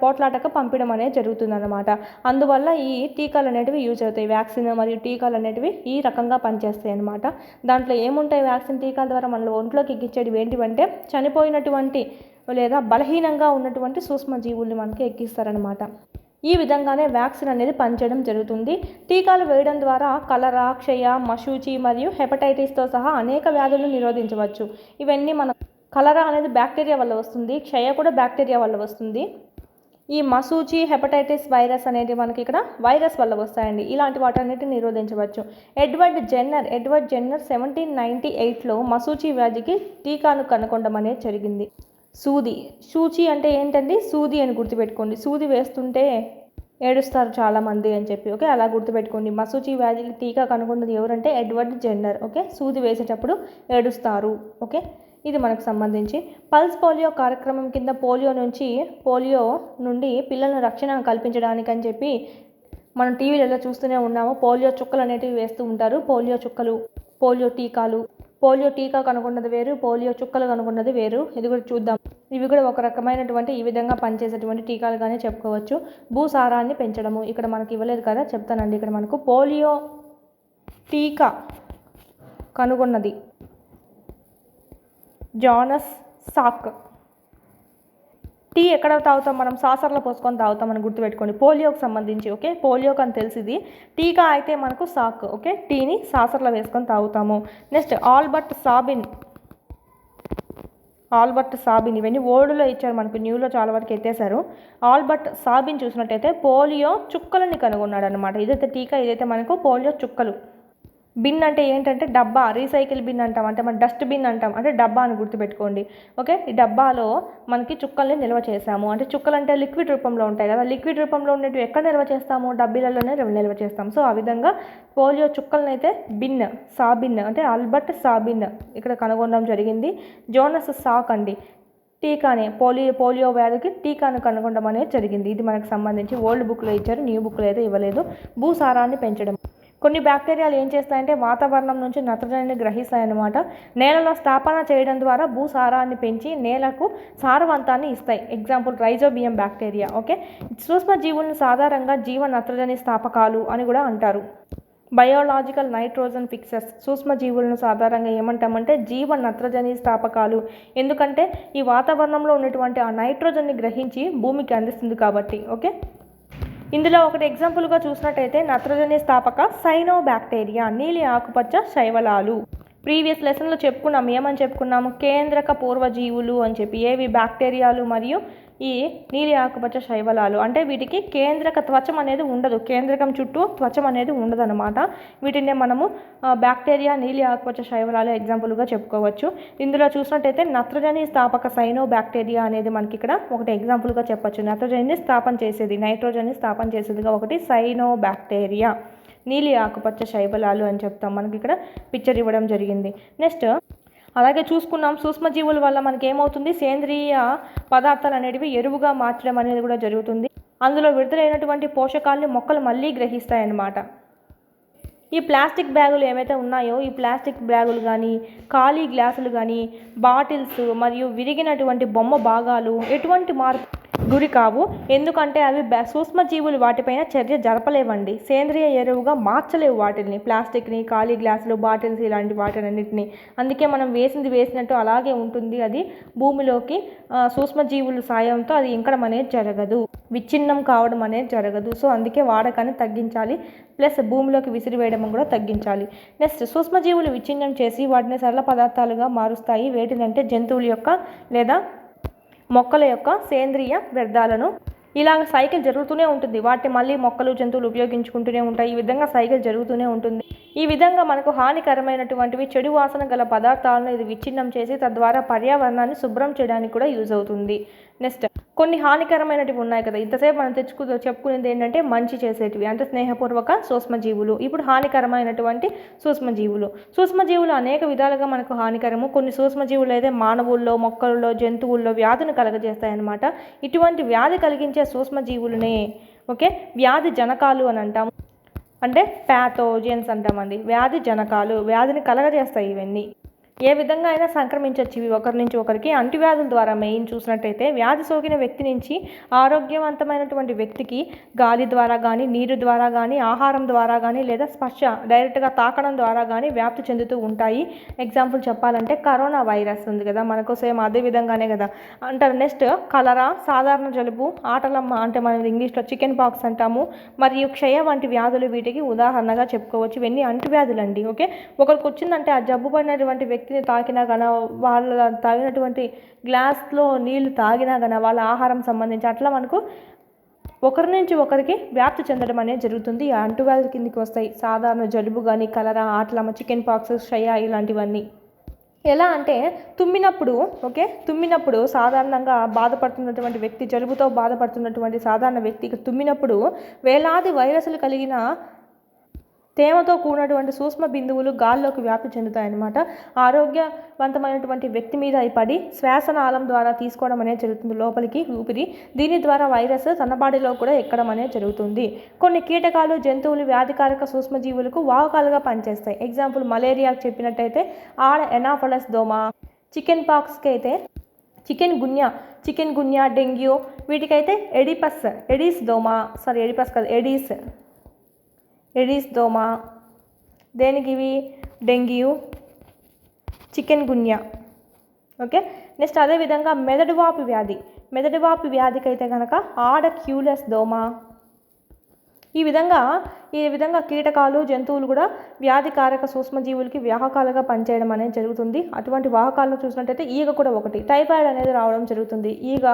పోట్లాటకు పంపించడం అనేది జరుగుతుందన్నమాట. అందువల్ల ఈ టీకాలు అనేటివి యూజ్ అవుతాయి. వ్యాక్సిన్ మరియు టీకాలు అనేటివి ఈ రకంగా పనిచేస్తాయి అన్నమాట. దాంట్లో ఏముంటాయి? వ్యాక్సిన్ టీకాల ద్వారా మన ఒంట్లోకి ఎక్కించేటివి ఏంటివంటే చనిపోయినటువంటి లేదా బలహీనంగా ఉన్నటువంటి సూక్ష్మజీవుల్ని మనకి ఎక్కిస్తారనమాట. ఈ విధంగానే వ్యాక్సిన్ అనేది పనిచేయడం జరుగుతుంది. టీకాలు వేయడం ద్వారా కలరా, క్షయ, మశూచి మరియు హెపటైటిస్తో సహా అనేక వ్యాధులను నిరోధించవచ్చు. ఇవన్నీ కలరా అనేది బ్యాక్టీరియా వల్ల వస్తుంది, క్షయ కూడా బ్యాక్టీరియా వల్ల వస్తుంది. ఈ మశూచి, హెపటైటిస్ వైరస్ అనేది మనకి ఇక్కడ వైరస్ వల్ల వస్తాయండి. ఇలాంటి వాటన్నిటిని నిరోధించవచ్చు. ఎడ్వర్డ్ జెన్నర్ 1798లో మశూచి వ్యాధికి టీకాను కనుగొనడం అనేది జరిగింది. సూచి అంటే ఏంటండి, సూది అని గుర్తుపెట్టుకోండి. సూది వేస్తుంటే ఏడుస్తారు చాలామంది అని చెప్పి, ఓకే, అలా గుర్తుపెట్టుకోండి. మశూచి వ్యాధికి టీకా కనుగొన్నది ఎవరంటే ఎడ్వర్డ్ జెన్నర్. ఓకే, సూది వేసేటప్పుడు ఏడుస్తారు. ఓకే, ఇది మనకు సంబంధించి పల్స్ పోలియో కార్యక్రమం కింద పోలియో నుండి పిల్లలను రక్షణ కల్పించడానికి అని చెప్పి మనం టీవీలలో చూస్తూనే ఉన్నాము. పోలియో చుక్కలు అనేటివి వేస్తూ ఉంటారు. పోలియో చుక్కలు, పోలియో టీకాలు, పోలియో టీకా కనుగొన్నది వేరు, పోలియో చుక్కలు కనుగొన్నది వేరు. ఇది కూడా చూద్దాం. ఇవి కూడా ఒక రకమైనటువంటి ఈ విధంగా పనిచేసేటువంటి టీకాలుగానే చెప్పుకోవచ్చు. భూసారాన్ని పెంచడము ఇక్కడ మనకి ఇవ్వలేదు కదా, చెప్తానండి. ఇక్కడ మనకు పోలియో టీకా కనుగొన్నది జానస్ సాక్. టీ ఎక్కడ తాగుతాం మనం? సాసర్లో పోసుకొని తాగుతాం అని గుర్తుపెట్టుకోండి. పోలియోకి సంబంధించి, ఓకే, పోలియోకి అని తెలిసింది. టీకా అయితే మనకు సాక్. ఓకే, టీని సాసర్లో వేసుకొని తాగుతాము. Next Albert Sabin. ఇవన్నీ ఓల్డ్లో ఇచ్చారు, మనకు న్యూలో చాలా వరకు ఎత్తేసారు. ఆల్బర్ట్ సాబిన్ చూసినట్టయితే పోలియో చుక్కలని కనుగొన్నాడు అనమాట. ఇదైతే టీకా, ఇదైతే మనకు పోలియో చుక్కలు. బిన్ అంటే ఏంటంటే డబ్బా, రీసైకిల్ బిన్ అంటాం, అంటే మన డస్ట్ బిన్ అంటాం, అంటే డబ్బా అని గుర్తుపెట్టుకోండి. ఓకే, ఈ డబ్బాలో మనకి చుక్కల్ని నిల్వ చేసాము. అంటే చుక్కలు అంటే లిక్విడ్ రూపంలో ఉంటాయి కదా, లిక్విడ్ రూపంలో ఉన్నట్టు ఎక్కడ నిల్వ చేస్తాము? డబ్బీలలోనే నిల్వ చేస్తాం. సో ఆ విధంగా పోలియో చుక్కలను అయితే సాబిన్ అంటే ఆల్బర్ట్ సాబిన్ ఇక్కడ కనుగొనడం జరిగింది. జోనస్ సాక్ అండి టీకానే, పోలియో వ్యాధికి టీకాను కనుగొనడం అనేది జరిగింది. ఇది మనకు సంబంధించి ఓల్డ్ బుక్లో ఇచ్చారు, న్యూ బుక్లో అయితే ఇవ్వలేదు. భూసారాన్ని పెంచడం. కొన్ని బ్యాక్టీరియాలు ఏం చేస్తాయంటే వాతావరణం నుంచి నత్రజనిని గ్రహిస్తాయన్నమాట. నేలలో స్థాపన చేయడం ద్వారా భూసారాన్ని పెంచి నేలకు సారవంతాన్ని ఇస్తాయి. Example rhizobium bacteria. ఓకే, సూక్ష్మజీవులను సాధారణంగా జీవ నత్రజని స్థాపకాలు అని కూడా అంటారు. Biological nitrogen fixes. సూక్ష్మజీవులను సాధారణంగా ఏమంటామంటే జీవ నత్రజని స్థాపకాలు. ఎందుకంటే ఈ వాతావరణంలో ఉన్నటువంటి ఆ నైట్రోజన్ని గ్రహించి భూమికి అందిస్తుంది కాబట్టి. ఓకే, ఇందులో ఒకటి ఎగ్జాంపుల్గా చూసినట్టయితే నత్రజని స్థాపక సైనోబ్యాక్టీరియా, నీలి ఆకుపచ్చ శైవలాలు. ప్రీవియస్ లెసన్లో చెప్పుకున్నాము, ఏమని చెప్పుకున్నాము? కేంద్రక పూర్వజీవులు అని చెప్పి. ఏవి? బ్యాక్టీరియాలు మరియు ఈ నీలి ఆకుపచ్చ శైవలాలు. అంటే వీటికి కేంద్రక త్వచం అనేది ఉండదు, కేంద్రకం చుట్టూ త్వచం అనేది ఉండదు అనమాట. వీటినే మనము బ్యాక్టీరియా, నీలి ఆకుపచ్చ శైవలాలు ఎగ్జాంపుల్గా చెప్పుకోవచ్చు. ఇందులో చూసినట్టయితే నత్రజని స్థాపక సైనో బ్యాక్టీరియా అనేది మనకి ఇక్కడ ఒకటి ఎగ్జాంపుల్గా చెప్పచ్చు. నత్రజనిని స్థాపన చేసేది, నైట్రోజన్ని స్థాపన చేసేదిగా ఒకటి సైనో బ్యాక్టీరియా, నీలి ఆకుపచ్చ శైవలాలు అని చెప్తాం. మనకి ఇక్కడ పిక్చర్ ఇవ్వడం జరిగింది. నెక్స్ట్ అలాగే చూసుకున్నాం, సూక్ష్మజీవుల వల్ల మనకి ఏమవుతుంది? సేంద్రియ పదార్థాలు అనేటివి ఎరువుగా మార్చడం అనేది కూడా జరుగుతుంది. అందులో విడుదలైనటువంటి పోషకాలని మొక్కలు మళ్ళీ గ్రహిస్తాయన్నమాట. ఈ ప్లాస్టిక్ బ్యాగులు ఏవైతే ఉన్నాయో, ఈ ప్లాస్టిక్ బ్యాగులు కానీ, ఖాళీ గ్లాసులు కానీ, బాటిల్స్ మరియు విరిగినటువంటి బొమ్మ భాగాలు ఎటువంటి మార్పు గురి కావు. ఎందుకంటే అవి సూక్ష్మజీవులు వాటిపైన చర్య జరపలేవండి, సేంద్రియ ఎరువుగా మార్చలేవు వాటిని, ప్లాస్టిక్ని, ఖాళీ గ్లాసులు, బాటిల్స్ ఇలాంటి వాటినన్నింటినీ. అందుకే మనం వేసింది వేసినట్టు అలాగే ఉంటుంది. అది భూమిలోకి సూక్ష్మజీవుల సాయంతో అది ఇంకడం అనేది జరగదు, విచ్ఛిన్నం కావడం అనేది జరగదు. సో అందుకే వాడకాన్ని తగ్గించాలి, ప్లస్ భూమిలోకి విసిరివేయడం కూడా తగ్గించాలి. నెక్స్ట్ సూక్ష్మజీవులు విచ్ఛిన్నం చేసి వాటిని సరళ పదార్థాలుగా మారుస్తాయి. వేటినంటే జంతువుల యొక్క లేదా మొక్కల యొక్క సేంద్రియ వ్యర్థాలను. ఇలాగ సైకిల్ జరుగుతూనే ఉంటుంది. వాటిని మళ్ళీ మొక్కలు, జంతువులు ఉపయోగించుకుంటూనే ఉంటాయి. ఈ విధంగా సైకిల్ జరుగుతూనే ఉంటుంది. ఈ విధంగా మనకు హానికరమైనటువంటివి, చెడు వాసన గల పదార్థాలను ఇది విచ్ఛిన్నం చేసి తద్వారా పర్యావరణాన్ని శుభ్రం చేయడానికి కూడా యూజ్ అవుతుంది. నెక్స్ట్ కొన్ని హానికరమైనటివి ఉన్నాయి కదా, ఇంతసేపు మనం చెప్పుకునేది ఏంటంటే మంచి చేసేటివి, అంటే స్నేహపూర్వక సూక్ష్మజీవులు. ఇప్పుడు హానికరమైనటువంటి సూక్ష్మజీవులు అనేక విధాలుగా మనకు హానికరము. కొన్ని సూక్ష్మజీవులు అయితే మానవుల్లో, మొక్కల్లో, జంతువుల్లో వ్యాధిని కలగజేస్తాయన్నమాట. ఇటువంటి వ్యాధి కలిగించే సూక్ష్మజీవులనే వ్యాధి జనకాలు అని అంటాము. అంటే ప్యాథోజన్స్ అంటామండి. వ్యాధి జనకాలు, వ్యాధిని కలగజేస్తాయి ఇవన్నీ. ఏ విధంగా అయినా సంక్రమించవచ్చు ఇవి ఒకరి నుంచి ఒకరికి. అంటువ్యాధుల ద్వారా మెయిన్ చూసినట్టయితే వ్యాధి సోకిన వ్యక్తి నుంచి ఆరోగ్యవంతమైనటువంటి వ్యక్తికి గాలి ద్వారా కానీ, నీరు ద్వారా కానీ, ఆహారం ద్వారా కానీ, లేదా స్పర్శ డైరెక్ట్గా తాకడం ద్వారా కానీ వ్యాప్తి చెందుతూ ఉంటాయి. ఎగ్జాంపుల్ చెప్పాలంటే కరోనా వైరస్ ఉంది కదా, మనకు సేమ్ అదే విధంగానే కదా అంటారు. నెక్స్ట్ కలరా, సాధారణ జలుబు, ఆటలమ్మ అంటే మనం ఇంగ్లీష్లో చికెన్ పాక్స్ అంటాము, మరియు క్షయ వంటి వ్యాధులు వీటికి ఉదాహరణగా చెప్పుకోవచ్చు. ఇవన్నీ అంటువ్యాధులు అండి. ఓకే, ఒకరికి వచ్చిందంటే ఆ జబ్బు పడినటువంటి వ్యక్తిని తాకినా కానీ, వాళ్ళ తాగినటువంటి గ్లాస్లో నీళ్లు తాగినా కానీ, వాళ్ళ ఆహారం సంబంధించి అట్లా మనకు ఒకరి నుంచి ఒకరికి వ్యాప్తి చెందడం అనేది జరుగుతుంది. ఈ అంటువ్యాధుల కిందికి వస్తాయి సాధారణ జలుబు కానీ, కలరా, ఆటలమ్మ, చికెన్ పాక్స్, క్షయ ఇలాంటివన్నీ. ఎలా అంటే తుమ్మినప్పుడు సాధారణంగా బాధపడుతున్నటువంటి వ్యక్తి, జలుబుతో బాధపడుతున్నటువంటి సాధారణ వ్యక్తికి తుమ్మినప్పుడు వేలాది వైరస్లు కలిగిన తేమతో కూడినటువంటి సూక్ష్మ బిందువులు గాల్లోకి వ్యాప్తి చెందుతాయన్నమాట. ఆరోగ్యవంతమైనటువంటి వ్యక్తి మీద పడి శ్వాసనాళం ద్వారా తీసుకోవడం అనేది జరుగుతుంది లోపలికి ఊపిరి. దీని ద్వారా వైరస్ తన బాడీలో కూడా ఎక్కడం అనేది జరుగుతుంది. కొన్ని కీటకాలు, జంతువులు వ్యాధికారక సూక్ష్మజీవులకు వాహకాలుగా పనిచేస్తాయి. ఎగ్జాంపుల్ మలేరియాకి చెప్పినట్టయితే ఆడ ఎనాఫలస్ దోమ, చికెన్ పాక్స్కి అయితే చికెన్ గున్యా, డెంగ్యూ వీటికైతే ఎడీస్ దోమ. దేనికి ఇవి? Dengue, chikungunya. Okay, next అదేవిధంగా మెదడువాపు వ్యాధికి అయితే కనుక ఆడ క్యూలెస్ దోమ. ఈ విధంగా కీటకాలు, జంతువులు కూడా వ్యాధికారక సూక్ష్మజీవులకి వాహకాలుగా పనిచేయడం అనేది జరుగుతుంది. అటువంటి వాహకాలను చూసినట్టయితే ఈగ కూడా ఒకటి. టైఫాయిడ్ అనేది రావడం జరుగుతుంది ఈగ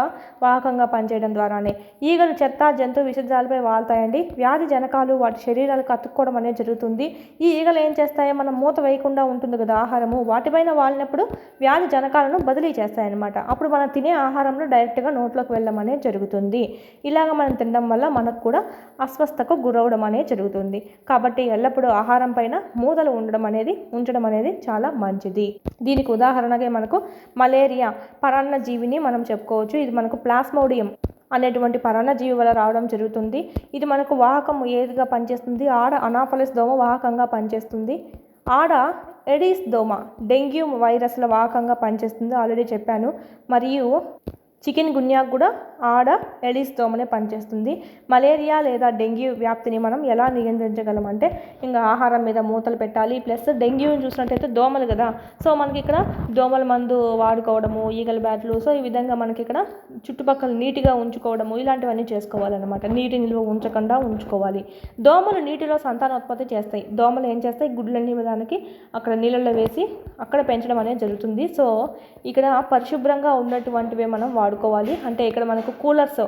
వాహకంగా పనిచేయడం ద్వారానే. ఈగలు చెత్త, జంతు విషజాలపై వాళ్తాయండి. వ్యాధి జనకాలు వాటి శరీరాలకు అతుక్కోవడం అనేది జరుగుతుంది. ఈ ఈగలు ఏం చేస్తాయి, మనం మూత వేయకుండా ఉంటుంది కదా ఆహారము, వాటిపైన వాలినప్పుడు వ్యాధి జనకాలను బదిలీ చేస్తాయన్నమాట. అప్పుడు మనం తినే ఆహారంలో డైరెక్ట్గా నోట్లోకి వెళ్ళడం అనేది జరుగుతుంది. ఇలాగ మనం తినడం వల్ల మనకు కూడా అస్వస్థకు గురవడం అనేది జరుగుతుంది. కాబట్టి ఎల్లప్పుడూ ఆహారం పైన మూతలు ఉంచడం అనేది చాలా మంచిది. దీనికి ఉదాహరణగా మనకు మలేరియా పరాన్నజీవిని మనం చెప్పుకోవచ్చు. ఇది మనకు ప్లాస్మోడియం అనేటువంటి పరాన్నజీవి వల్ల రావడం జరుగుతుంది. ఇది మనకు వాహకం ఏదిగా పనిచేస్తుంది, ఆడ అనాఫలస్ దోమ వాహకంగా పనిచేస్తుంది. ఆడ ఎడీస్ దోమ డెంగ్యూ వైరస్ల వాహకంగా పనిచేస్తుంది, ఆల్రెడీ చెప్పాను. మరియు చికెన్ గున్యాకు కూడా ఆడ ఎడీస్ దోమనే పనిచేస్తుంది. మలేరియా లేదా డెంగ్యూ వ్యాప్తిని మనం ఎలా నియంత్రించగలం అంటే ఇంకా ఆహారం మీద మూతలు పెట్టాలి. ప్లస్ డెంగ్యూని చూసినట్టయితే దోమలు కదా, సో మనకి ఇక్కడ దోమల మందు వాడుకోవడము, ఈగల బ్యాట్లు, సో ఈ విధంగా మనకి ఇక్కడ చుట్టుపక్కల నీట్గా ఉంచుకోవడము ఇలాంటివన్నీ చేసుకోవాలన్నమాట. నీటి నిల్వ ఉంచకుండా ఉంచుకోవాలి. దోమలు నీటిలో సంతానోత్పత్తి చేస్తాయి. దోమలు ఏం చేస్తాయి, గుడ్లన్నీ దానికి అక్కడ నీళ్ళల్లో వేసి అక్కడ పెంచడం అనేది జరుగుతుంది. సో ఇక్కడ పరిశుభ్రంగా ఉన్నటువంటివే మనం వాడుకోవాలి. అంటే ఇక్కడ మనకు కూలర్స్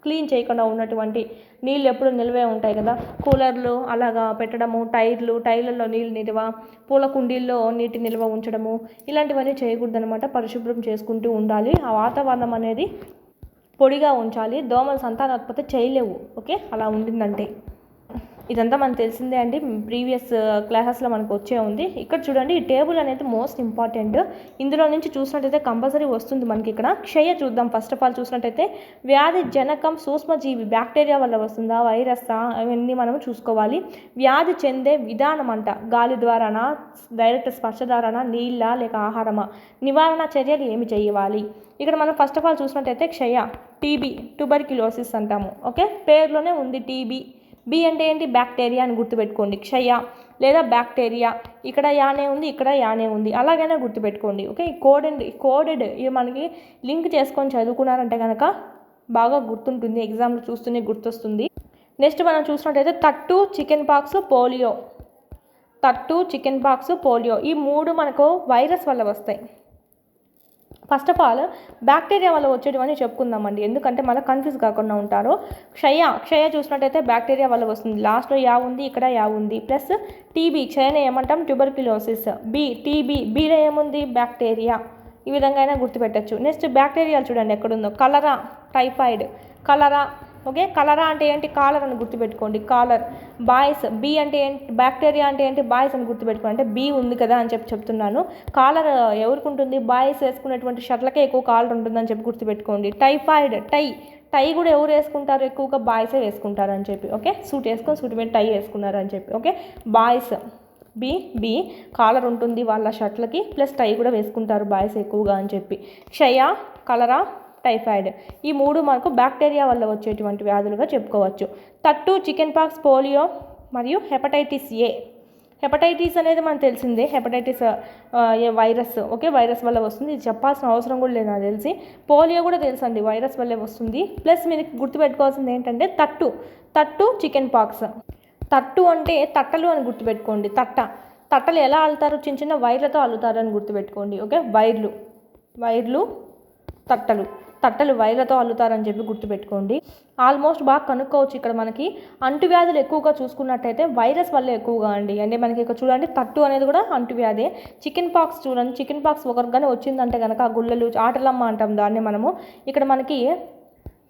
క్లీన్ చేయకుండా ఉన్నటువంటి నీళ్ళు ఎప్పుడు నిల్వే ఉంటాయి కదా, కూలర్లు అలాగా పెట్టడము, టైర్లలో నీళ్ళు నిల్వ, పూల కుండీల్లో నీటి నిల్వ ఉంచడము ఇలాంటివన్నీ చేయకూడదనమాట. పరిశుభ్రం చేసుకుంటూ ఉండాలి. ఆ వాతావరణం అనేది పొడిగా ఉంచాలి. దోమలు సంతానోత్పత్తి చేయలేవు. ఓకే, అలా ఉండిందంటే ఇదంతా మనకు తెలిసిందే అండి, ప్రీవియస్ క్లాసెస్లో మనకు వచ్చే ఉంది. ఇక్కడ చూడండి, ఈ టేబుల్ అనేది మోస్ట్ ఇంపార్టెంట్. ఇందులో నుంచి చూసినట్టయితే కంపల్సరీ వస్తుంది మనకి. ఇక్కడ క్షయ చూద్దాం. ఫస్ట్ ఆఫ్ ఆల్ చూసినట్టయితే వ్యాధి జనకం సూక్ష్మజీవి బ్యాక్టీరియా వల్ల వస్తుందా, వైరస్సా, అవన్నీ మనం చూసుకోవాలి. వ్యాధి చెందే విధానం అంట, గాలి ద్వారానా, డైరెక్ట్ స్పర్శ ద్వారానా, నీళ్ళ లేక ఆహారమా, నివారణ చర్యలు ఏమి చేయాలి. ఇక్కడ మనం ఫస్ట్ ఆఫ్ ఆల్ చూసినట్టయితే క్షయ, టీబీ, ట్యూబర్క్యులోసిస్ అంటాము. ఓకే, పేరులోనే ఉంది టీబీ. బి అంటే ఏంటి, బ్యాక్టీరియా అని గుర్తుపెట్టుకోండి. క్షయ లేదా బ్యాక్టీరియా, ఇక్కడ యానే ఉంది, ఇక్కడ యానే ఉంది, అలాగైనా గుర్తుపెట్టుకోండి. ఓకే, కోడెడ్ ఇవి మనకి లింక్ చేసుకొని చదువుకున్నారంటే కనుక బాగా గుర్తుంటుంది, ఎగ్జామ్లో చూస్తూనే గుర్తొస్తుంది. నెక్స్ట్ మనం చూసినట్టయితే తట్టు, చికెన్ పాక్స్, పోలియో ఈ మూడు మనకు వైరస్ వల్ల వస్తాయి. ఫస్ట్ ఆఫ్ ఆల్ బ్యాక్టీరియా వల్ల వచ్చేటివన్నీ చెప్పుకుందామండి, ఎందుకంటే మళ్ళీ కన్ఫ్యూజ్ కాకుండా ఉంటారు. క్షయ చూసినట్టయితే బ్యాక్టీరియా వల్ల వస్తుంది. లాస్ట్లో యా ఉంది, ఇక్కడ యా ఉంది. ప్లస్ టీబీ, క్షయని ఏమంటాం, ట్యూబర్క్యులోసిస్. బీలో ఏముంది, బ్యాక్టీరియా. ఈ విధంగా అయినా గుర్తుపెట్టచ్చు. నెక్స్ట్ బ్యాక్టీరియాలు చూడండి ఎక్కడుందో, కలరా, టైఫాయిడ్, కలరా. ఓకే, కలరా అంటే ఏంటి, కాలర్ అని గుర్తుపెట్టుకోండి, కాలర్. బాయ్స్, బి అంటే ఏంటి, బ్యాక్టీరియా అంటే ఏంటి, బాయ్స్ అని గుర్తుపెట్టుకోండి, అంటే బి ఉంది కదా అని చెప్తున్నాను. కాలర్ ఎవరికి ఉంటుంది, బాయ్స్ వేసుకునేటువంటి షర్ట్లకే ఎక్కువ కాలర్ ఉంటుందని చెప్పి గుర్తుపెట్టుకోండి. టైఫాయిడ్, టై కూడా ఎవరు వేసుకుంటారు, ఎక్కువగా బాయ్సే వేసుకుంటారు అని చెప్పి. ఓకే, సూట్ వేసుకొని సూట్ మీద టై వేసుకున్నారు అని చెప్పి. Okay, boys. Baby collar ఉంటుంది వాళ్ళ షర్ట్లకి, ప్లస్ టై కూడా వేసుకుంటారు బాయ్స్ ఎక్కువగా అని చెప్పి. క్షయ, కలరా, టైఫాయిడ్ ఈ 3 మనకు బ్యాక్టీరియా వల్ల వచ్చేటువంటి వ్యాధులుగా చెప్పుకోవచ్చు. తట్టు, చికెన్ పాక్స్, పోలియో మరియు హెపటైటిస్ ఏ. హెపటైటిస్ అనేది మనకు తెలిసిందే, హెపటైటిస్ వైరస్, ఓకే, వైరస్ వల్ల వస్తుంది, ఇది చెప్పాల్సిన అవసరం కూడా లేదు నాకు తెలిసి. పోలియో కూడా తెలుసండి, వైరస్ వల్లే వస్తుంది. ప్లస్ మీరు గుర్తుపెట్టుకోవాల్సింది ఏంటంటే తట్టు చికెన్ పాక్స్. తట్టు అంటే తట్టలు అని గుర్తుపెట్టుకోండి. తట్టలు ఎలా అల్లుతారు, చిన్న చిన్న వైర్లతో అల్లుతారు అని గుర్తుపెట్టుకోండి, ఓకే. వైర్లు తట్టలు వైర్లతో అల్లుతారని చెప్పి గుర్తుపెట్టుకోండి. ఆల్మోస్ట్ బాగా కనుక్కోవచ్చు. ఇక్కడ మనకి అంటువ్యాధులు ఎక్కువగా చూసుకున్నట్టయితే వైరస్ వల్ల ఎక్కువగా అండి. అంటే మనకి ఇక్కడ చూడండి, తట్టు అనేది కూడా అంటువ్యాధి. చికెన్ పాక్స్ చూడండి, చికెన్ పాక్స్ ఒకరిగానే వచ్చిందంటే కనుక ఆ గుళ్ళలు ఆటలమ్మ అంటాం దాన్ని మనము. ఇక్కడ మనకి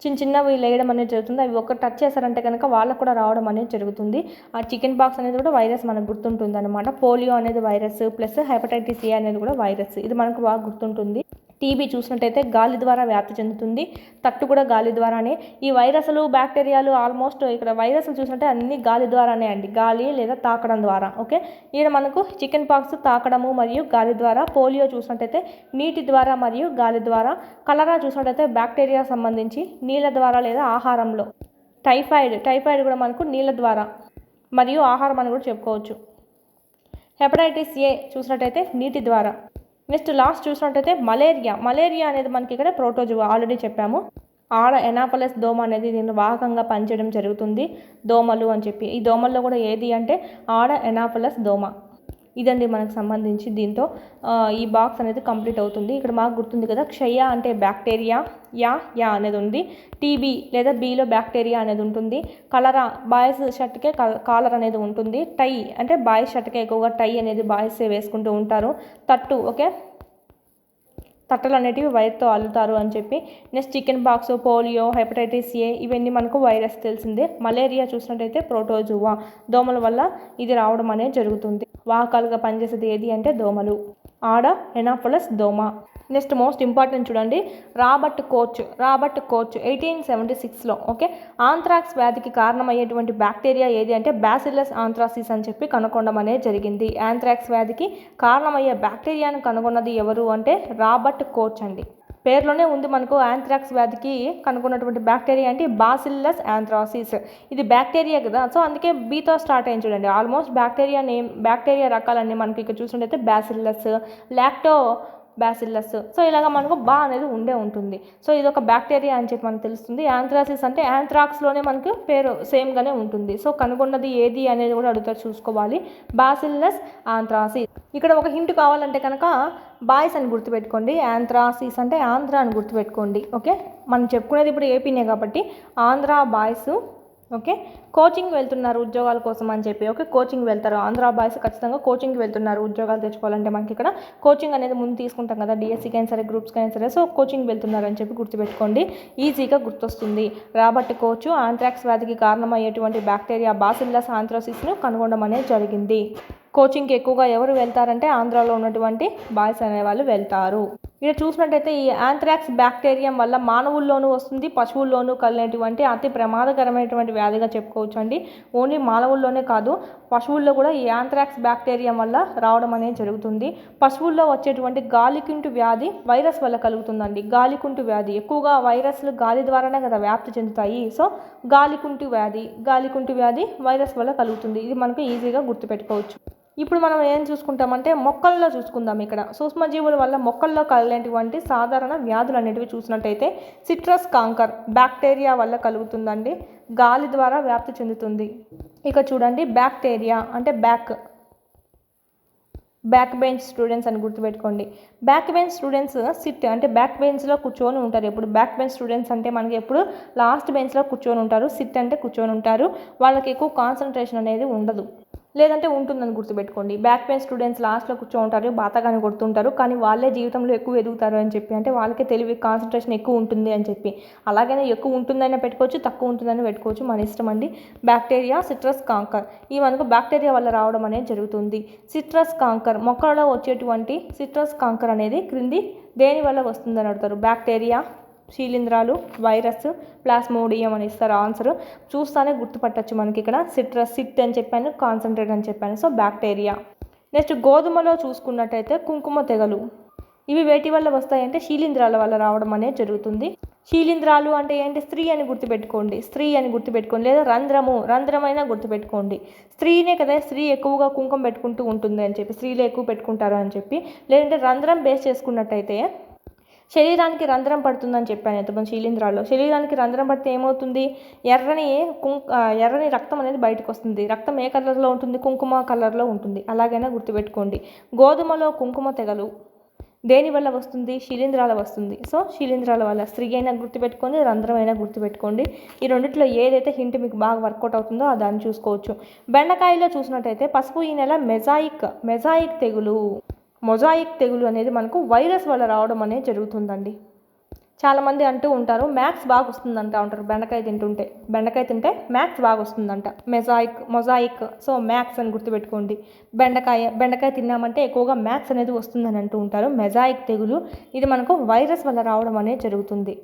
చిన్నవి లేయడం అనేది జరుగుతుంది, అవి ఒక టచ్ చేశారంటే కనుక వాళ్ళకు కూడా రావడం అనేది జరుగుతుంది. ఆ చికెన్ పాక్స్ అనేది కూడా వైరస్ మనకు గుర్తుంటుంది అనమాట. పోలియో అనేది వైరస్, ప్లస్ హెపటైటిస్ ఏ అనేది కూడా వైరస్, ఇది మనకు బాగా గుర్తుంటుంది. టీబీ చూసినట్టయితే గాలి ద్వారా వ్యాప్తి చెందుతుంది, తట్టు కూడా గాలి ద్వారానే. ఈ వైరస్లు, బ్యాక్టీరియాలు ఆల్మోస్ట్ ఇక్కడ వైరస్లు చూసినట్టే అన్ని గాలి ద్వారానే అండి, గాలి లేదా తాకడం ద్వారా, ఓకే. ఈయన మనకు చికెన్ పాక్స్ తాకడము మరియు గాలి ద్వారా. పోలియో చూసినట్టయితే నీటి ద్వారా మరియు గాలి ద్వారా. కలరా చూసినట్టయితే బ్యాక్టీరియా సంబంధించి నీళ్ళ ద్వారా లేదా ఆహారంలో. టైఫాయిడ్ కూడా మనకు నీళ్ళ ద్వారా మరియు ఆహారం అని కూడా చెప్పుకోవచ్చు. హెపటైటిస్ ఏ చూసినట్టయితే నీటి ద్వారా. నెక్స్ట్ లాస్ట్ చూసినట్టయితే మలేరియా అనేది మనకి ఇక్కడ ప్రోటోజువా, ఆల్రెడీ చెప్పాము. ఆడ ఎనాఫలస్ దోమ అనేది దీన్ని వాహకంగా పనిచేయడం జరుగుతుంది, దోమలు అని చెప్పి. ఈ దోమల్లో కూడా ఏది అంటే ఆడ ఎనాఫలస్ దోమ. ఇదండి మనకు సంబంధించి దీంతో ఈ బాక్స్ అనేది కంప్లీట్ అవుతుంది. ఇక్కడ మాకు గుర్తుంది కదా, క్షయ అంటే బ్యాక్టీరియా, యా అనేది ఉంది. టీబీ లేదా బీలో బ్యాక్టీరియా అనేది ఉంటుంది. కలరా బాయ్స్ షర్ట్కే కాలర్ అనేది ఉంటుంది. టై అంటే బాయ్స్ షర్ట్కే ఎక్కువగా టై అనేది బాయ్స్ వేసుకుంటూ ఉంటారు. తట్టు, ఓకే, తట్టలు అనేటివి వైర్తో అల్లుతారు అని చెప్పి. Next chicken pox, polio, hepatitis A ఇవన్నీ మనకు వైరస్ తెలిసిందే. మలేరియా చూసినట్టయితే ప్రోటోజువా, దోమల వల్ల ఇది రావడం అనేది జరుగుతుంది. వాహకాలుగా పనిచేసేది ఏది అంటే దోమలు, ఆడ ఎనాఫలస్ దోమ. నెక్స్ట్ మోస్ట్ ఇంపార్టెంట్ చూడండి, రాబర్ట్ కోచ్ 1876లో, ఓకే, ఆంథ్రాక్స్ వ్యాధికి కారణమయ్యేటువంటి బ్యాక్టీరియా ఏది అంటే బ్యాసిల్లస్ ఆంథ్రాసిస్ అని చెప్పి కనుగొనడం అనేది జరిగింది. ఆంథ్రాక్స్ వ్యాధికి కారణమయ్యే బ్యాక్టీరియాను కనుగొన్నది ఎవరు అంటే రాబర్ట్ కోచ్ అండి. పేరులోనే ఉంది మనకు, ఆంథ్రాక్స్ వ్యాధికి కనుగొన్నటువంటి బ్యాక్టీరియా అంటే బాసిల్లస్ ఆంథ్రాసిస్. ఇది బ్యాక్టీరియా కదా, సో అందుకే బీతో స్టార్ట్ అయింది చూడండి. ఆల్మోస్ట్ బ్యాక్టీరియా రకాలన్నీ మనకి ఇక్కడ చూసినట్టయితే బ్యాసిల్లస్, లాక్టో బ్యాసిల్లస్, సో ఇలాగ మనకు అనేది ఉంటుంది. సో ఇది ఒక బ్యాక్టీరియా అని చెప్పి మనకు తెలుస్తుంది. యాంథ్రాసిస్ అంటే యాంథ్రాక్స్లోనే మనకు పేరు సేమ్గానే ఉంటుంది. సో కనుగొన్నది ఏది అనేది కూడా అడుగుతారు, చూసుకోవాలి. బాసిల్లస్ ఆంథ్రాసిస్. ఇక్కడ ఒక హింట్ కావాలంటే కనుక బాయ్స్ అని గుర్తుపెట్టుకోండి, యాంథ్రాసిస్ అంటే ఆంధ్ర అని గుర్తుపెట్టుకోండి, ఓకే. మనం చెప్పుకునేది ఇప్పుడు ఏపీనే కాబట్టి ఆంధ్ర బాయ్స్, ఓకే. కోచింగ్ వెళ్తున్నారు ఉద్యోగాల కోసం అని చెప్పి, ఓకే, కోచింగ్ వెళ్తారు. ఆంధ్ర బాయ్స్ ఖచ్చితంగా కోచింగ్కి వెళ్తున్నారు ఉద్యోగాలు తెచ్చుకోవాలంటే. మనకి ఇక్కడ కోచింగ్ అనేది ముందు తీసుకుంటాం కదా, డిఎస్సికి అయినా సరే, గ్రూప్స్కి అయినా సరే. సో కోచింగ్ వెళ్తున్నారు అని చెప్పి గుర్తుపెట్టుకోండి, ఈజీగా గుర్తొస్తుంది. రాబర్ట్ కోచ్ ఆంథ్రాక్స్ వ్యాధికి కారణమయ్యేటువంటి బ్యాక్టీరియా బాసిల్లస్ ఆంథ్రాసిస్ను కనుగొనడం అనేది జరిగింది. కోచింగ్కి ఎక్కువగా ఎవరు వెళ్తారంటే ఆంధ్రాలో ఉన్నటువంటి బాయ్స్ అనేవాళ్ళు వెళ్తారు. ఇక్కడ చూసినట్టయితే ఈ యాంథ్రాక్స్ బ్యాక్టీరియం వల్ల మానవుల్లోనూ వస్తుంది, పశువుల్లోనూ కలిగినటువంటి అతి ప్రమాదకరమైనటువంటి వ్యాధిగా చెప్పుకోవచ్చు అండి. ఓన్లీ మానవుల్లోనే కాదు, పశువుల్లో కూడా ఈ యాంథ్రాక్స్ బ్యాక్టీరియం వల్ల రావడం అనేది జరుగుతుంది. పశువుల్లో వచ్చేటువంటి గాలికుంటు వ్యాధి వైరస్ వల్ల కలుగుతుందండి. గాలికుంటు వ్యాధి ఎక్కువగా వైరస్లు గాలి ద్వారానే కదా వ్యాప్తి చెందుతాయి. సో గాలికుంటు వ్యాధి వైరస్ వల్ల కలుగుతుంది. ఇది మనకు ఈజీగా గుర్తుపెట్టుకోవచ్చు. ఇప్పుడు మనం ఏం చూసుకుంటామంటే మొక్కల్లో చూసుకుందాం. ఇక్కడ సూక్ష్మజీవుల వల్ల మొక్కల్లో కలిగేటువంటి సాధారణ వ్యాధులు అనేటివి చూసినట్టయితే సిట్రస్ కాంకర్ బ్యాక్టీరియా వల్ల కలుగుతుందండి, గాలి ద్వారా వ్యాప్తి చెందుతుంది. ఇక చూడండి, బ్యాక్టీరియా అంటే బ్యాక్ బెంచ్ స్టూడెంట్స్ అని గుర్తుపెట్టుకోండి. బ్యాక్ బెంచ్ స్టూడెంట్స్ సిట్ అంటే బ్యాక్ బెంచ్లో కూర్చొని ఉంటారు. ఎప్పుడు బ్యాక్ బెంచ్ స్టూడెంట్స్ అంటే మనకి ఎప్పుడు లాస్ట్ బెంచ్లో కూర్చొని ఉంటారు. సిట్ అంటే కూర్చొని ఉంటారు. వాళ్ళకి ఎక్కువ కాన్సన్ట్రేషన్ అనేది ఉండదు, లేదంటే ఉంటుందని గుర్తుపెట్టుకోండి. బ్యాక్ బెంచ్ స్టూడెంట్స్ లాస్ట్లో కూర్చోంటారు, బాతగాని కొడుతుంటారు, కానీ వాళ్ళే జీవితంలో ఎక్కువ ఎదుగుతారు అని చెప్పి, అంటే వాళ్ళకే తెలివి కాన్సన్ట్రేషన్ ఎక్కువ ఉంటుంది అని చెప్పి. అలాగనే ఎక్కువ ఉంటుందైనా పెట్టుకోవచ్చు, తక్కువ ఉంటుందని పెట్టుకోవచ్చు, మన ఇష్టం అండి. బ్యాక్టీరియా సిట్రస్ కాంకర్ ఈ మనకు బ్యాక్టీరియా వల్ల రావడం అనేది జరుగుతుంది. సిట్రస్ కాంకర్ మొక్కలలో వచ్చేటువంటి సిట్రస్ కాంకర్ అనేది క్రింది దేని వల్ల వస్తుందని అడుగుతారు. బ్యాక్టీరియా, శీలింధ్రాలు, వైరస్, ప్లాస్మోడియం అని ఇస్తారు ఆన్సర్. చూస్తానే గుర్తుపట్టచ్చు మనకి ఇక్కడ సిట్ అని చెప్పాను, కాన్సన్ట్రేట్ అని చెప్పాను. So bacteria. నెక్స్ట్ గోధుమలో చూసుకున్నట్టయితే కుంకుమ తెగలు. ఇవి వేటి వల్ల వస్తాయంటే శీలింధ్రాల వల్ల రావడం అనేది జరుగుతుంది. శీలింధ్రాలు అంటే ఏంటి? స్త్రీ అని గుర్తుపెట్టుకోండి, స్త్రీ అని గుర్తుపెట్టుకోండి, లేదా రంధ్రమైనా గుర్తుపెట్టుకోండి. స్త్రీనే కదా, స్త్రీ ఎక్కువగా కుంకుమ పెట్టుకుంటూ ఉంటుంది అని చెప్పి, స్త్రీలు ఎక్కువ పెట్టుకుంటారు అని చెప్పి. లేదంటే రంధ్రం బేస్ చేసుకున్నట్టయితే శరీరానికి రంధ్రం పడుతుందని చెప్పాను ఎంతమంది శీలింధ్రాల్లో. శరీరానికి రంధ్రం పడితే ఏమవుతుంది? ఎర్రని రక్తం అనేది బయటకు వస్తుంది. రక్తం ఏ కలర్లో ఉంటుంది? కుంకుమ కలర్లో ఉంటుంది. అలాగైనా గుర్తుపెట్టుకోండి. గోధుమలో కుంకుమ తెగలు దేని వల్ల వస్తుంది? శీలింధ్రాల వస్తుంది. సో శీలింధ్రాల వల్ల స్త్రీ అయినా గుర్తుపెట్టుకోండి, రంధ్రం అయినా గుర్తుపెట్టుకోండి. ఈ రెండిట్లో ఏదైతే హింట్ మీకు బాగా వర్కౌట్ అవుతుందో దాన్ని చూసుకోవచ్చు. బెండకాయలో చూసినట్టయితే పసుపు ఈ నెల మెజాయిక్ తెగులు అనేది మనకు వైరస్ వల్ల రావడం అనేది జరుగుతుందండి. చాలామంది అంటూ ఉంటారు మ్యాథ్స్ బాగా వస్తుందంట అంటారు. బెండకాయ తింటే మ్యాథ్స్ బాగా వస్తుందంట. మొజాయిక్ సో మ్యాథ్స్ అని గుర్తుపెట్టుకోండి. బెండకాయ తిన్నామంటే ఎక్కువగా మ్యాథ్స్ అనేది వస్తుందని అంటూ ఉంటారు. మెజాయిక్ తెగులు ఇది మనకు వైరస్ వల్ల రావడం అనేది జరుగుతుంది.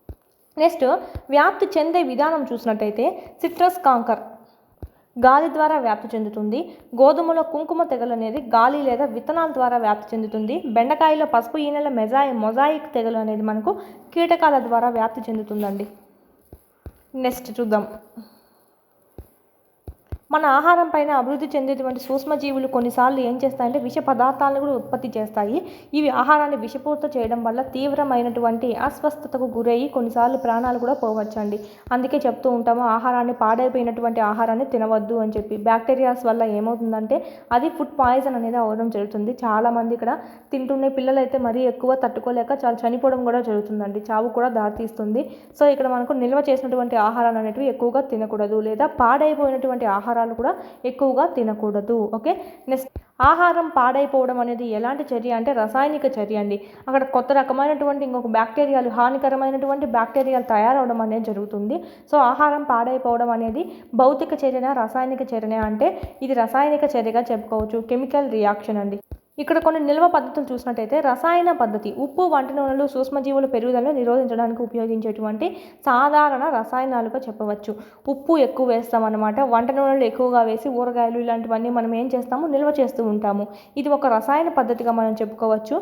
నెక్స్ట్ వ్యాప్తి చెందే విధానం చూసినట్టయితే సిట్రస్ కాంకర్ గాలి ద్వారా వ్యాప్తి చెందుతుంది. గోధుమలో కుంకుమ తెగలు అనేది గాలి లేదా విత్తనాల ద్వారా వ్యాప్తి చెందుతుంది. బెండకాయలో పసుపు ఈనెల మొజాయిక్ తెగలు అనేది మనకు కీటకాల ద్వారా వ్యాప్తి చెందుతుందండి. నెక్స్ట్ చూద్దాం. మన ఆహారం పైన అభివృద్ధి చెందేటువంటి సూక్ష్మజీవులు కొన్నిసార్లు ఏం చేస్తాయంటే విష పదార్థాలను కూడా ఉత్పత్తి చేస్తాయి. ఇవి ఆహారాన్ని విషపూరిత చేయడం వల్ల తీవ్రమైనటువంటి అస్వస్థతకు గురయ్యి కొన్నిసార్లు ప్రాణాలు కూడా పోవచ్చండి. అందుకే చెప్తూ ఉంటాము పాడైపోయినటువంటి ఆహారాన్ని తినవద్దు అని చెప్పి. బ్యాక్టీరియాస్ వల్ల ఏమవుతుందంటే అది ఫుడ్ పాయిజన్ అనేది అవ్వడం జరుగుతుంది. చాలామంది ఇక్కడ తింటున్న పిల్లలు అయితే మరీ ఎక్కువ తట్టుకోలేక చాలా చనిపోవడం కూడా జరుగుతుందండి. చావు కూడా దారితీస్తుంది. సో ఇక్కడ మనకు నిల్వ చేసినటువంటి ఆహారాలు అనేటివి ఎక్కువగా తినకూడదు, లేదా పాడైపోయినటువంటి ఆహారాలు కూడా ఎక్కువగా తినకూడదు. ఓకే. నెక్స్ట్ ఆహారం పాడైపోవడం అనేది ఎలాంటి చర్య అంటే రసాయనిక చర్య అండి. అక్కడ కొత్త రకమైనటువంటి ఇంకొక బ్యాక్టీరియాలు, హానికరమైనటువంటి బ్యాక్టీరియాలు తయారవడం అనేది జరుగుతుంది. సో ఆహారం పాడైపోవడం అనేది భౌతిక చర్యనా రసాయనిక చర్యనా అంటే ఇది రసాయనిక చర్యగా చెప్పుకోవచ్చు. కెమికల్ రియాక్షన్ అండి. ఇక్కడ కొన్ని నిల్వ పద్ధతులు చూసినట్టయితే రసాయన పద్ధతి ఉప్పు, వంట నూనెలు సూక్ష్మజీవుల పెరుగుదలను నిరోధించడానికి ఉపయోగించేటువంటి సాధారణ రసాయనాలుగా చెప్పవచ్చు. ఉప్పు ఎక్కువ వేస్తామన్నమాట. వంట నూనెలు ఎక్కువగా వేసి ఊరగాయలు ఇలాంటివన్నీ మనం ఏం చేస్తాము? నిల్వ చేస్తూ ఉంటాము. ఇది ఒక రసాయన పద్ధతిగా మనం చెప్పుకోవచ్చు.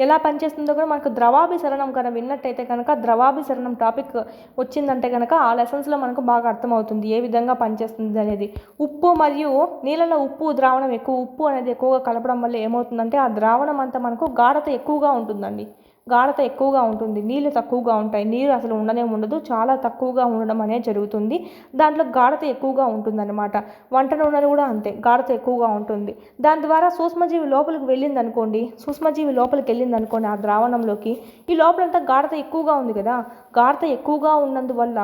ఎలా పనిచేస్తుందో కూడా మనకు ద్రవాభిసరణం కనుక విన్నట్టయితే కనుక ద్రవాభిసరణం టాపిక్ వచ్చిందంటే కనుక ఆ లెసన్స్లో మనకు బాగా అర్థమవుతుంది ఏ విధంగా పనిచేస్తుంది అనేది. ఉప్పు మరియు నీళ్ళలో ద్రావణం ఉప్పు అనేది ఎక్కువగా కలపడం వల్ల ఏమవుతుందంటే ఆ ద్రావణం అంతా మనకు గాఢత ఎక్కువగా ఉంటుందండి. నీళ్ళు తక్కువగా ఉంటాయి. నీరు అసలు ఉండదు, చాలా తక్కువగా ఉండడం అనేది జరుగుతుంది. దాంట్లో గాఢత ఎక్కువగా ఉంటుందన్నమాట. వంట నూనెలు కూడా అంతే, గాఢత ఎక్కువగా ఉంటుంది. దాని ద్వారా సూక్ష్మజీవి లోపలికి వెళ్ళిందనుకోండి ఆ ద్రావణంలోకి, ఈ లోపలంతా గాఢత ఎక్కువగా ఉంది కదా, గాఢత ఎక్కువగా ఉన్నందువల్ల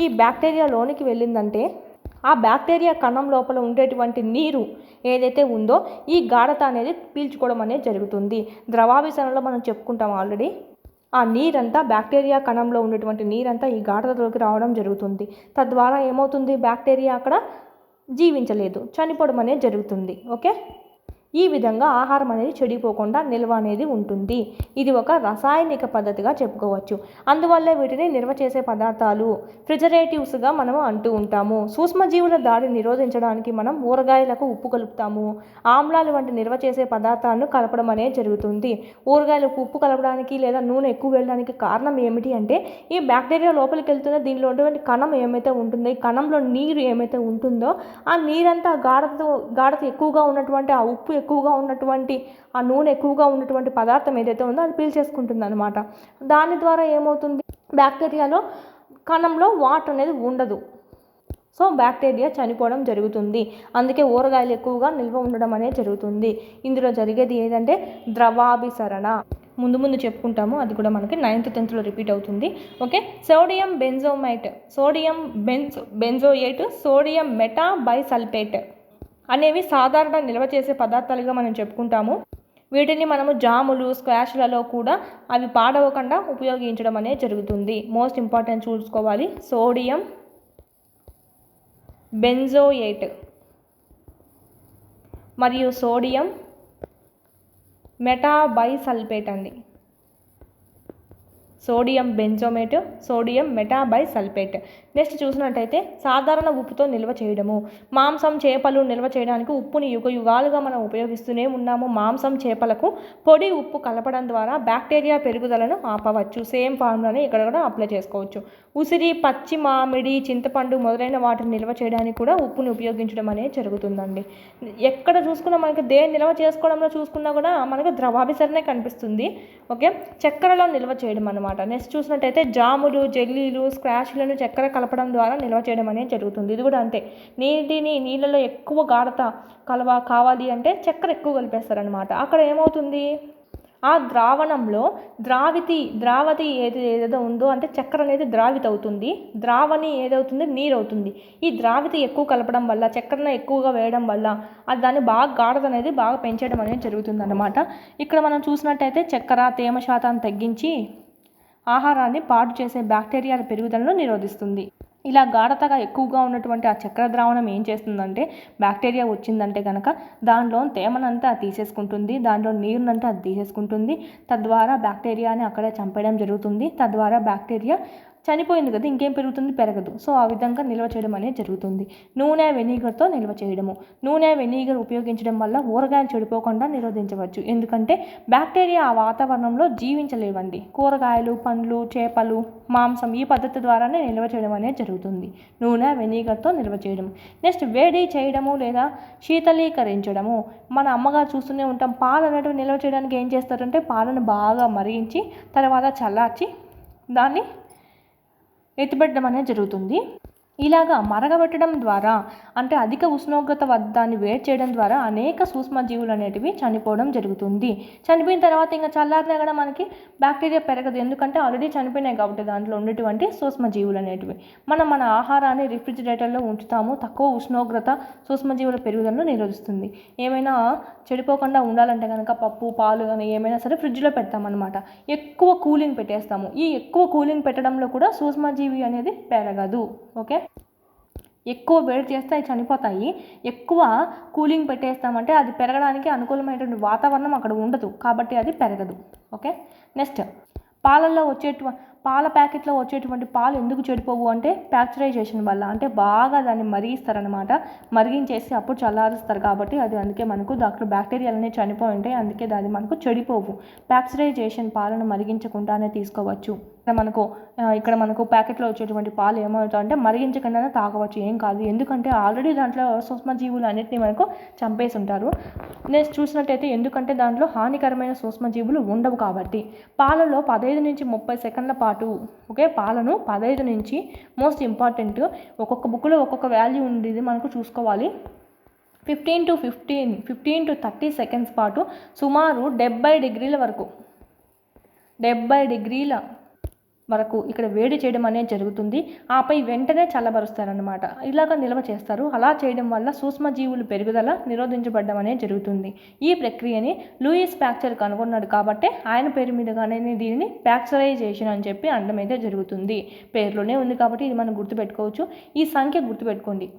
ఈ బ్యాక్టీరియా లోనికి వెళ్ళిందంటే ఆ బ్యాక్టీరియా కణం లోపల ఉండేటువంటి నీరు ఏదైతే ఉందో ఈ గాఢత అనేది పీల్చుకోవడం అనేది జరుగుతుంది. ద్రవాభిసరణలో మనం చెప్పుకుంటాం ఆల్రెడీ. ఆ నీరంతా బ్యాక్టీరియా కణంలో ఉండేటువంటి నీరంతా ఈ గాఢతలోకి రావడం జరుగుతుంది. తద్వారా ఏమవుతుంది? బ్యాక్టీరియా అక్కడ జీవించలేదు, చనిపోవడం అనేది జరుగుతుంది. ఓకే. ఈ విధంగా ఆహారం అనేది చెడిపోకుండా నిల్వ అనేది ఉంటుంది. ఇది ఒక రసాయనిక పద్ధతిగా చెప్పుకోవచ్చు. అందువల్లే వీటిని నిల్వ చేసే పదార్థాలు ప్రిజర్వేటివ్స్గా మనం అంటూ ఉంటాము. సూక్ష్మజీవుల దాడిని నిరోధించడానికి మనం ఊరగాయలకు ఉప్పు కలుపుతాము. ఆమ్లాలు వంటి నిల్వ చేసే పదార్థాలను కలపడం అనేది జరుగుతుంది. ఊరగాయలకు ఉప్పు కలపడానికి లేదా నూనె ఎక్కువ వెళ్ళడానికి కారణం ఏమిటి అంటే ఈ బ్యాక్టీరియా లోపలికి వెళ్తున్న దీనిలో ఉన్నటువంటి కణం ఏమైతే ఉంటుందో, ఈ కణంలో నీరు ఏమైతే ఉంటుందో ఆ నీరంతా గాఢత ఎక్కువగా ఉన్నటువంటి ఆ ఉప్పు ఎక్కువగా ఉన్నటువంటి ఆ నూనె ఎక్కువగా ఉన్నటువంటి పదార్థం ఏదైతే ఉందో అది పీల్చేసుకుంటుంది అనమాట. దాని ద్వారా ఏమవుతుంది? బ్యాక్టీరియాలో కణంలో వాటర్ అనేది ఉండదు. సో బ్యాక్టీరియా చనిపోవడం జరుగుతుంది. అందుకే ఊరగాయలు ఎక్కువగా నిల్వ ఉండడం అనేది జరుగుతుంది. ఇందులో జరిగేది ఏంటంటే ద్రవాభిసరణ. ముందు చెప్పుకుంటాము, అది కూడా మనకి 9th 10thలో రిపీట్ అవుతుంది. Okay. Sodium benzoate, sodium metabisulphite అనేవి సాధారణ నిల్వ చేసే పదార్థాలుగా మనం చెప్పుకుంటాము. వీటిని మనము జాములు, స్క్వాష్లలో కూడా అవి పాడవకుండా ఉపయోగించడం అనేది జరుగుతుంది. మోస్ట్ ఇంపార్టెంట్ చూసుకోవాలి. సోడియం బెంజోయేట్ మరియు సోడియం మెటాబైసల్ఫేట్ అండి. సోడియం బెంజోమేట్, సోడియం మెటాబైసల్ఫేట్ నెక్స్ట్ చూసినట్టయితే సాధారణ ఉప్పుతో నిల్వ చేయడము. మాంసం, చేపలు నిల్వ చేయడానికి ఉప్పుని యుగాలుగా మనం ఉపయోగిస్తూనే ఉన్నాము. మాంసం, చేపలకు పొడి ఉప్పు కలపడం ద్వారా బ్యాక్టీరియా పెరుగుదలను ఆపవచ్చు. సేమ్ ఫార్ములాని ఇక్కడ కూడా అప్లై చేసుకోవచ్చు. ఉసిరి, పచ్చి మామిడి, చింతపండు మొదలైన వాటిని నిల్వ చేయడానికి కూడా ఉప్పుని ఉపయోగించడం అనేది జరుగుతుందండి. ఎక్కడ చూసుకున్నా మనకి దేని నిల్వ చేసుకోవడంలో చూసుకున్నా కూడా మనకు ద్రవాభిసరణే కనిపిస్తుంది. ఓకే, చక్కెరలో నిల్వ చేయడం అనమాట. నెక్స్ట్ చూసినట్టయితే జాములు, జెల్లీలు, స్క్వాష్లను చక్కెర కలపడం ద్వారా నిల్వ చేయడం అనేది జరుగుతుంది. ఇది కూడా అంతే. నీళ్ళలో ఎక్కువ గాఢత కావాలి అంటే చక్కెర ఎక్కువ కలిపేస్తారనమాట. అక్కడ ఏమవుతుంది, ఆ ద్రావణంలో ద్రావతి ఏదో ఉందో అంటే చక్కెర అనేది ద్రావిత అవుతుంది. ద్రావణి ఏదవుతుంది, నీరు అవుతుంది. ఈ ద్రావితి ఎక్కువ కలపడం వల్ల, చక్కెరను ఎక్కువగా వేయడం వల్ల అది దాన్ని బాగా గాఢత అనేది బాగా పెంచడం అనేది జరుగుతుంది అన్నమాట. ఇక్కడ మనం చూసినట్టయితే చక్కెర తేమ శాతాన్ని తగ్గించి ఆహారాన్ని పాడు చేసే బ్యాక్టీరియాల పెరుగుదలను నిరోధిస్తుంది. ఇలా గాఢతగా ఎక్కువగా ఉన్నటువంటి ఆ చక్కెర ద్రావణం ఏం చేస్తుందంటే, బ్యాక్టీరియా వచ్చిందంటే కనుక దానిలో తేమనంతా తీసేసుకుంటుంది, దాంట్లో నీరునంతా అది తీసేసుకుంటుంది. తద్వారా బ్యాక్టీరియాని అక్కడే చంపేయడం జరుగుతుంది. తద్వారా బ్యాక్టీరియా చనిపోయింది కదా, ఇంకేం పెరుగుతుంది, పెరగదు. సో ఆ విధంగా నిల్వ చేయడం అనేది జరుగుతుంది. నూనె, వెనిగర్తో నిల్వ చేయడము. నూనె, వెనిగర్ ఉపయోగించడం వల్ల ఊరగాయలు చెడిపోకుండా నిరోధించవచ్చు. ఎందుకంటే బ్యాక్టీరియా ఆ వాతావరణంలో జీవించలేవండి. కూరగాయలు, పండ్లు, చేపలు, మాంసం ఈ పద్ధతి ద్వారానే నిల్వ చేయడం అనేది జరుగుతుంది. నూనె, వెనిగర్తో నిల్వ చేయడం. నెక్స్ట్ వేడి చేయడము లేదా శీతలీకరించడము. మన అమ్మగారు చూస్తూనే ఉంటాం, పాలు అనేటివి నిల్వ చేయడానికి ఏం చేస్తారంటే పాలను బాగా మరిగించి తర్వాత చల్లార్చి దాన్ని ఎత్తిపెట్టడం అనేది జరుగుతుంది. ఇలాగా మరగబెట్టడం ద్వారా అంటే అధిక ఉష్ణోగ్రత వద్ద దాన్ని వేడి చేయడం ద్వారా అనేక సూక్ష్మజీవులు అనేటివి చనిపోవడం జరుగుతుంది. చనిపోయిన తర్వాత ఇంకా చల్లారినా కూడా మనకి బ్యాక్టీరియా పెరగదు. ఎందుకంటే ఆల్రెడీ చనిపోయినాయి కాబట్టి దాంట్లో ఉండేటువంటి సూక్ష్మజీవులు అనేటివి. మన ఆహారాన్ని రిఫ్రిజిరేటర్లో ఉంచుతాము. తక్కువ ఉష్ణోగ్రత సూక్ష్మజీవుల పెరుగుదలను నిరోధిస్తుంది. ఏమైనా చెడిపోకుండా ఉండాలంటే కనుక పప్పు, పాలు కానీ ఏమైనా సరే ఫ్రిడ్జ్లో పెడతామన్నమాట. ఎక్కువ కూలింగ్ పెట్టేస్తాము. ఈ ఎక్కువ కూలింగ్ పెట్టడంలో కూడా సూక్ష్మజీవి అనేది పెరగదు. ఓకే, ఎక్కువ వేడి చేస్తే అవి చనిపోతాయి. ఎక్కువ కూలింగ్ పెట్టేస్తామంటే అది పెరగడానికి అనుకూలమైనటువంటి వాతావరణం అక్కడ ఉండదు, కాబట్టి అది పెరగదు. ఓకే, నెక్స్ట్ పాల ప్యాకెట్లో వచ్చేటువంటి పాలు ఎందుకు చెడిపోవు అంటే ప్యాక్చరైజేషన్ వల్ల. అంటే బాగా దాన్ని మరిగిస్తారనమాట. మరిగించేసి అప్పుడు చల్లారుస్తారు కాబట్టి అది అందుకే మనకు బ్యాక్టీరియాలనే చనిపోయి ఉంటాయి. అందుకే అది మనకు చెడిపోవు. ప్యాక్చరైజేషన్ పాలను మరిగించకుండానే తీసుకోవచ్చు. ఇక్కడ మనకు ప్యాకెట్లో వచ్చేటువంటి పాలు ఏమవుతాయంటే మరిగించకుండానే తాగవచ్చు, ఏం కాదు. ఎందుకంటే ఆల్రెడీ దాంట్లో సూక్ష్మజీవులు అన్నిటిని మనకు చంపేసి ఉంటారు. నెక్స్ట్ చూసినట్టయితే ఎందుకంటే దాంట్లో హానికరమైన సూక్ష్మజీవులు ఉండవు కాబట్టి. పాలలో 15 నుంచి 30 సెకండ్ల పాటు పాలను 15 నుంచి మోస్ట్ ఇంపార్టెంట్ ఒక్కొక్క బుక్లో ఒక్కొక్క వాల్యూ ఉండేది మనకు చూసుకోవాలి. 15 to 30 సెకండ్స్ పాటు సుమారు 70 డిగ్రీల వరకు ఇక్కడ వేడి చేయడం అనేది జరుగుతుంది. ఆపై వెంటనే చల్లబరుస్తారనమాట. ఇలాగ నిల్వ చేస్తారు. అలా చేయడం వల్ల సూక్ష్మజీవులు పెరుగుదల నిరోధించబడడం అనేది జరుగుతుంది. ఈ ప్రక్రియని లూయిస్ ప్యాక్చర్ కనుగొన్నాడు కాబట్టి ఆయన పేరు మీదగానే దీనిని ప్యాక్చరైజేషన్ అని చెప్పి అనడం అయితే జరుగుతుంది. పేరులోనే ఉంది కాబట్టి ఇది మనం గుర్తుపెట్టుకోవచ్చు. ఈ సంఖ్య గుర్తుపెట్టుకోండి.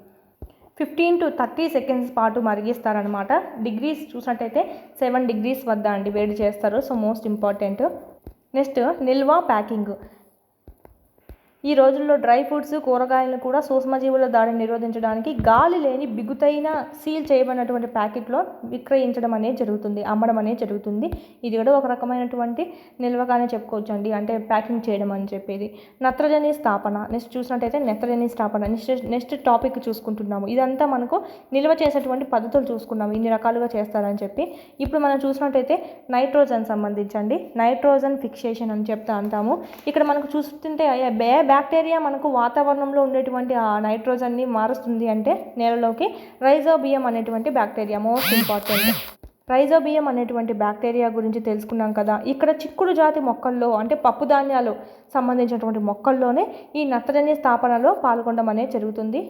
15 to 30 సెకండ్స్ పాటు మరిగిస్తారనమాట. డిగ్రీస్ చూసినట్టయితే 7 degrees వద్ద అండి వేడి చేస్తారు. So most important. నెక్స్ట్ నిల్వ, ప్యాకింగ్. ఈ రోజుల్లో డ్రై ఫ్రూట్స్, కూరగాయలను కూడా సూక్ష్మజీవుల దాడిని నిరోధించడానికి గాలి లేని బిగుతైన సీల్ చేయబడినటువంటి ప్యాకెట్లో విక్రయించడం అనేది జరుగుతుంది, అమ్మడం అనేది జరుగుతుంది. ఇది కూడా ఒక రకమైనటువంటి నిల్వగానే చెప్పుకోవచ్చు అండి, అంటే ప్యాకింగ్ చేయడం అని చెప్పేది. నత్రజని స్థాపన. నెక్స్ట్ చూసినట్టయితే నత్రజని స్థాపన నెక్స్ట్ టాపిక్ చూసుకుంటున్నాము. ఇదంతా మనకు నిల్వ చేసేటువంటి పద్ధతులు చూసుకున్నాము, ఇన్ని రకాలుగా చేస్తారని చెప్పి. ఇప్పుడు మనం చూసినట్టయితే నైట్రోజన్ సంబంధించండి, నైట్రోజన్ ఫిక్సేషన్ అని చెప్తా అంటాము. ఇక్కడ మనకు చూస్తుంటే బ్యాక్టీరియా మనకు వాతావరణంలో ఉండేటువంటి ఆ నైట్రోజన్ని మారుస్తుంది అంటే నేలలోకి. రైజోబియం అనేటువంటి బ్యాక్టీరియా మోస్ట్ ఇంపార్టెంట్. రైజోబియం అనేటువంటి బ్యాక్టీరియా గురించి తెలుసుకున్నాం కదా. ఇక్కడ చిక్కుడు జాతి మొక్కల్లో అంటే పప్పు ధాన్యాలు సంబంధించినటువంటి మొక్కల్లోనే ఈ నత్రజని స్థాపనలో పాల్గొనడం అనేది జరుగుతుంది.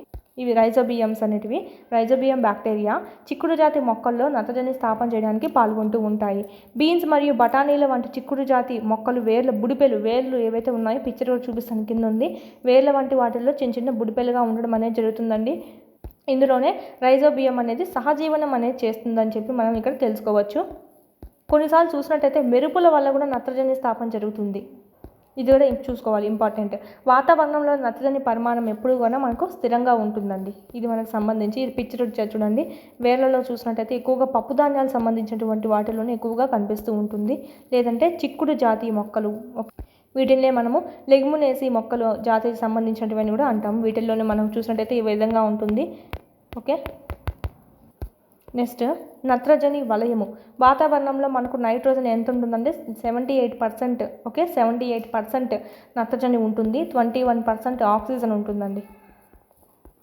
ఇవి రైజోబియమ్స్ అనేటివి. రైజోబియం బ్యాక్టీరియా చిక్కుడు జాతి మొక్కల్లో నత్రజని స్థాపన చేయడానికి పాల్గొంటూ ఉంటాయి. బీన్స్ మరియు బఠానీల వంటి చిక్కుడు జాతి మొక్కలు వేర్లు ఏవైతే ఉన్నాయో పిక్చర్ చూపిస్తాను కింద ఉంది. వేర్ల వంటి వాటిల్లో చిన్న చిన్న బుడిపెలుగా ఉండడం అనేది జరుగుతుందండి. ఇందులోనే రైజోబియం అనేది సహజీవనం అనేది చేస్తుందని చెప్పి మనం ఇక్కడ తెలుసుకోవచ్చు. కొన్నిసార్లు చూసినట్టయితే మెరుపుల వల్ల కూడా నత్రజని స్థాపన జరుగుతుంది. ఇది కూడా చూసుకోవాలి, ఇంపార్టెంట్. వాతావరణంలో నత్రజని పరిమాణం ఎప్పుడు కూడా మనకు స్థిరంగా ఉంటుందండి. ఇది మనకు సంబంధించి ఇది పిక్చర్ చూడండి. వేర్లలో చూసినట్టయితే ఎక్కువగా పప్పు ధాన్యాలకు సంబంధించినటువంటి వాటిలోనే ఎక్కువగా కనిపిస్తూ ఉంటుంది. లేదంటే చిక్కుడు జాతి మొక్కలు, వీటిల్నే మనము లెగ్మునేసి మొక్కలు జాతికి సంబంధించినటువంటి కూడా అంటాము. వీటిల్లోనే మనం చూసినట్టయితే ఈ విధంగా ఉంటుంది. ఓకే, నెక్స్ట్ నత్రజని వలయము. వాతావరణంలో మనకు నైట్రోజన్ ఎంత ఉంటుందంటే 78%. ఓకే, 78% నత్రజని ఉంటుంది, 21% ఆక్సిజన్ ఉంటుందండి.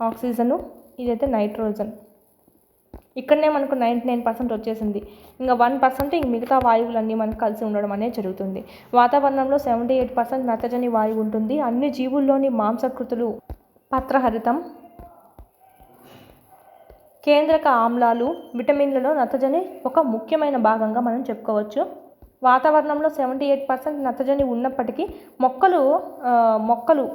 ఆక్సిజను, ఇదైతే నైట్రోజన్. ఇక్కడనే మనకు 99% వచ్చేసింది. ఇంకా 1% ఇంక మిగతా వాయువులన్నీ మనకు కలిసి ఉండడం అనేది జరుగుతుంది. వాతావరణంలో 78% నత్రజని వాయువు ఉంటుంది. అన్ని జీవుల్లోని మాంసకృతులు పత్రహరితం, కేంద్రక ఆమ్లాలు, విటమిన్లలో నత్రజని ఒక ముఖ్యమైన భాగంగా మనం చెప్పుకోవచ్చు. వాతావరణంలో 78% నత్రజని ఉన్నప్పటికీ మొక్కలు